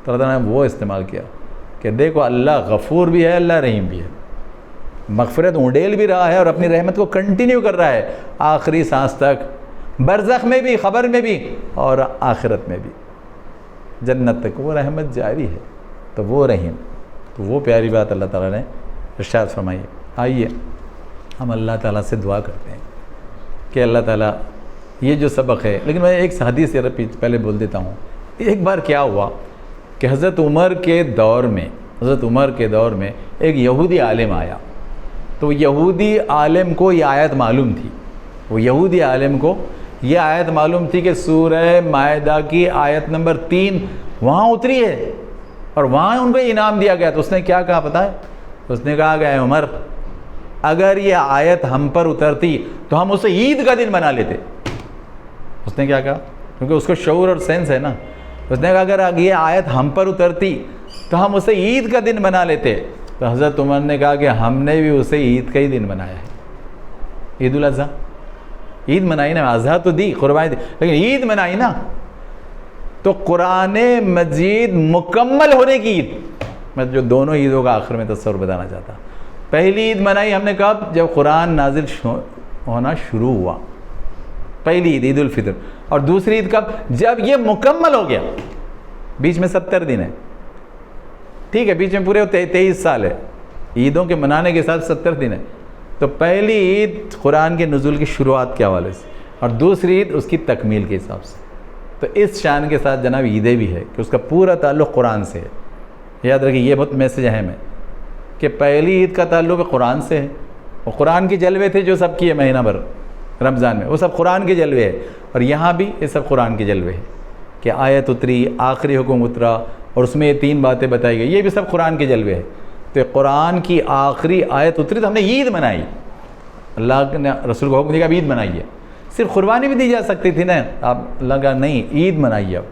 تو اللہ تعالیٰ نے وہ استعمال کیا کہ دیکھو اللہ غفور بھی ہے، اللہ رحیم بھی ہے، مغفرت اونڈیل بھی رہا ہے اور اپنی رحمت کو کنٹینیو کر رہا ہے آخری سانس تک، برزخ میں بھی، خبر میں بھی، اور آخرت میں بھی، جنت تک وہ رحمت جاری ہے. تو وہ رحیم، تو وہ پیاری بات اللہ تعالیٰ نے ارشاد فرمائی. آئیے ہم اللہ تعالیٰ سے دعا کرتے ہیں کہ اللہ تعالیٰ یہ جو سبق ہے. لیکن میں ایک حدیث پہلے بول دیتا ہوں. ایک بار کیا ہوا کہ حضرت عمر کے دور میں ایک یہودی عالم آیا. تو یہودی عالم کو یہ آیت معلوم تھی. وہ یہودی عالم کو یہ آیت معلوم تھی کہ سورہ مائدہ کی آیت نمبر 3 وہاں اتری ہے اور وہاں ان کو انعام دیا گیا. تو اس نے کیا کہا پتہ ہے؟ اس نے کہا کہ اے عمر، اگر یہ آیت ہم پر اترتی تو ہم اسے عید کا دن بنا لیتے. اس نے کیا کہا؟ کیونکہ اس کو شعور اور سینس ہے نا. اس نے کہا اگر یہ آیت ہم پر اترتی تو ہم اسے عید کا دن بنا لیتے. تو حضرت عمر نے کہا کہ ہم نے بھی اسے عید کا ہی دن بنایا ہے. عید الاضحیٰ عید منائی نا. اضحیٰ تو دی، قربانی دی، لیکن عید منائی نا. تو قرآن مجید مکمل ہونے کی عید. میں جو دونوں عیدوں کا آخر میں تصور بتانا چاہتا. پہلی عید منائی ہم نے کب؟ جب قرآن نازل ہونا شروع ہوا. پہلی عید عید الفطر. اور دوسری عید کب؟ جب یہ مکمل ہو گیا. بیچ میں 70 دن ہے، ٹھیک ہے، بیچ میں پورے 23 سال ہے. عیدوں کے منانے کے ساتھ 70 دن ہے. تو پہلی عید قرآن کے نزول کی شروعات کے حوالے سے اور دوسری عید اس کی تکمیل کے حساب سے. تو اس شان کے ساتھ جناب عیدیں بھی ہے کہ اس کا پورا تعلق قرآن سے ہے. یاد رکھیے یہ بہت میسج اہم ہے کہ پہلی عید کا تعلق قرآن سے ہے. وہ قرآن کے جلوے تھے جو سب کیے مہینہ بھر رمضان میں، وہ سب قرآن کے جلوے ہیں. اور یہاں بھی یہ سب قرآن کے جلوے ہیں کہ آیت اتری، آخری حکم اترا اور اس میں یہ 3 باتیں بتائی گئی. یہ بھی سب قرآن کے جلوے ہیں. تو قرآن کی آخری آیت اتری تو ہم نے عید منائی. اللہ نے رسول کو حکم دیا کہ عید منائیے. صرف قربانی بھی دی جا سکتی تھی نا. آپ اللہ کا نہیں، عید منائیے. اب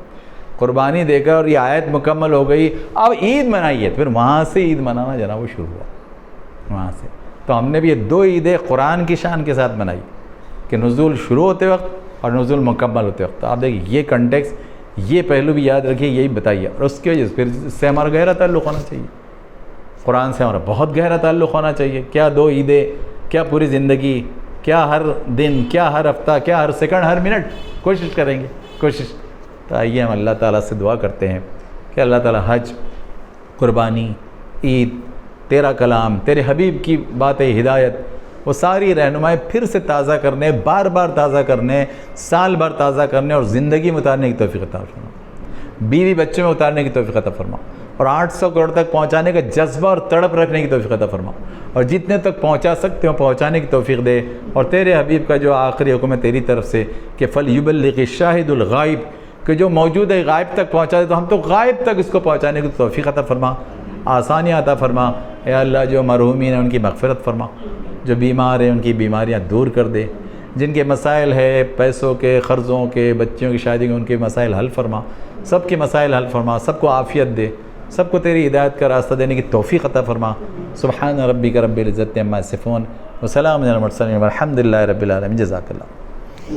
قربانی دے کر اور یہ آیت مکمل ہو گئی، اب عید منائیے. پھر وہاں سے عید منانا جناب وہ شروع ہوا وہاں سے. تو ہم نے بھی یہ 2 عیدیں قرآن کی شان کے ساتھ منائی کہ نزول شروع ہوتے وقت اور نزول مکمل ہوتے وقت. تو آپ دیکھیے یہ کنٹیکس، یہ پہلو بھی یاد رکھیے، یہی بتائیے. اور اس کی وجہ سے پھر اس سے ہمارا گہرا تعلق ہونا چاہیے. قرآن سے ہمارا بہت گہرا تعلق ہونا چاہیے. کیا 2 عیدیں، کیا پوری زندگی، کیا ہر دن، کیا ہر ہفتہ، کیا ہر سیکنڈ، ہر منٹ کوشش کریں گے. کوشش. تو آئیے ہم اللہ تعالیٰ سے دعا کرتے ہیں کہ اللہ تعالیٰ حج، قربانی، عید، تیرا کلام، تیرے حبیب کی باتیں، ہدایت، وہ ساری رہنمائی پھر سے تازہ کرنے، بار بار تازہ کرنے، سال بھر تازہ کرنے اور زندگی میں اتارنے کی توفیق عطا فرما. بیوی بچوں میں اتارنے کی توفیق عطا فرما اور 800 کروڑ تک پہنچانے کا جذبہ اور تڑپ رکھنے کی توفیق عطا فرما. اور جتنے تک پہنچا سکتے ہو پہنچانے کی توفیق دے. اور تیرے حبیب کا جو آخری حکم ہے تیری طرف سے کہ فَلْيُبَلِّغِ الشَّاهِدُ الْغَائِبِ، کہ جو موجود ہے غائب تک پہنچا دے، تو ہم تو غائب تک اس کو پہنچانے کی توفیق عطا فرما، آسانیاں عطا فرما. اے اللہ جو مرحومین ہیں ان کی مغفرت فرما، جو بیمار ہیں ان کی بیماریاں دور کر دے، جن کے مسائل ہے پیسوں کے، قرضوں کے، بچوں کی شادی کے، ان کے مسائل حل فرما. سب کے مسائل حل فرما، سب کو عافیت دے، سب کو تیری ہدایت کا راستہ دینے کی توفیق عطا فرما. سبحان ربک رب العزت عما یصفون وسلام علی المرسلین والحمد للہ رب العالمین. جزاک اللہ.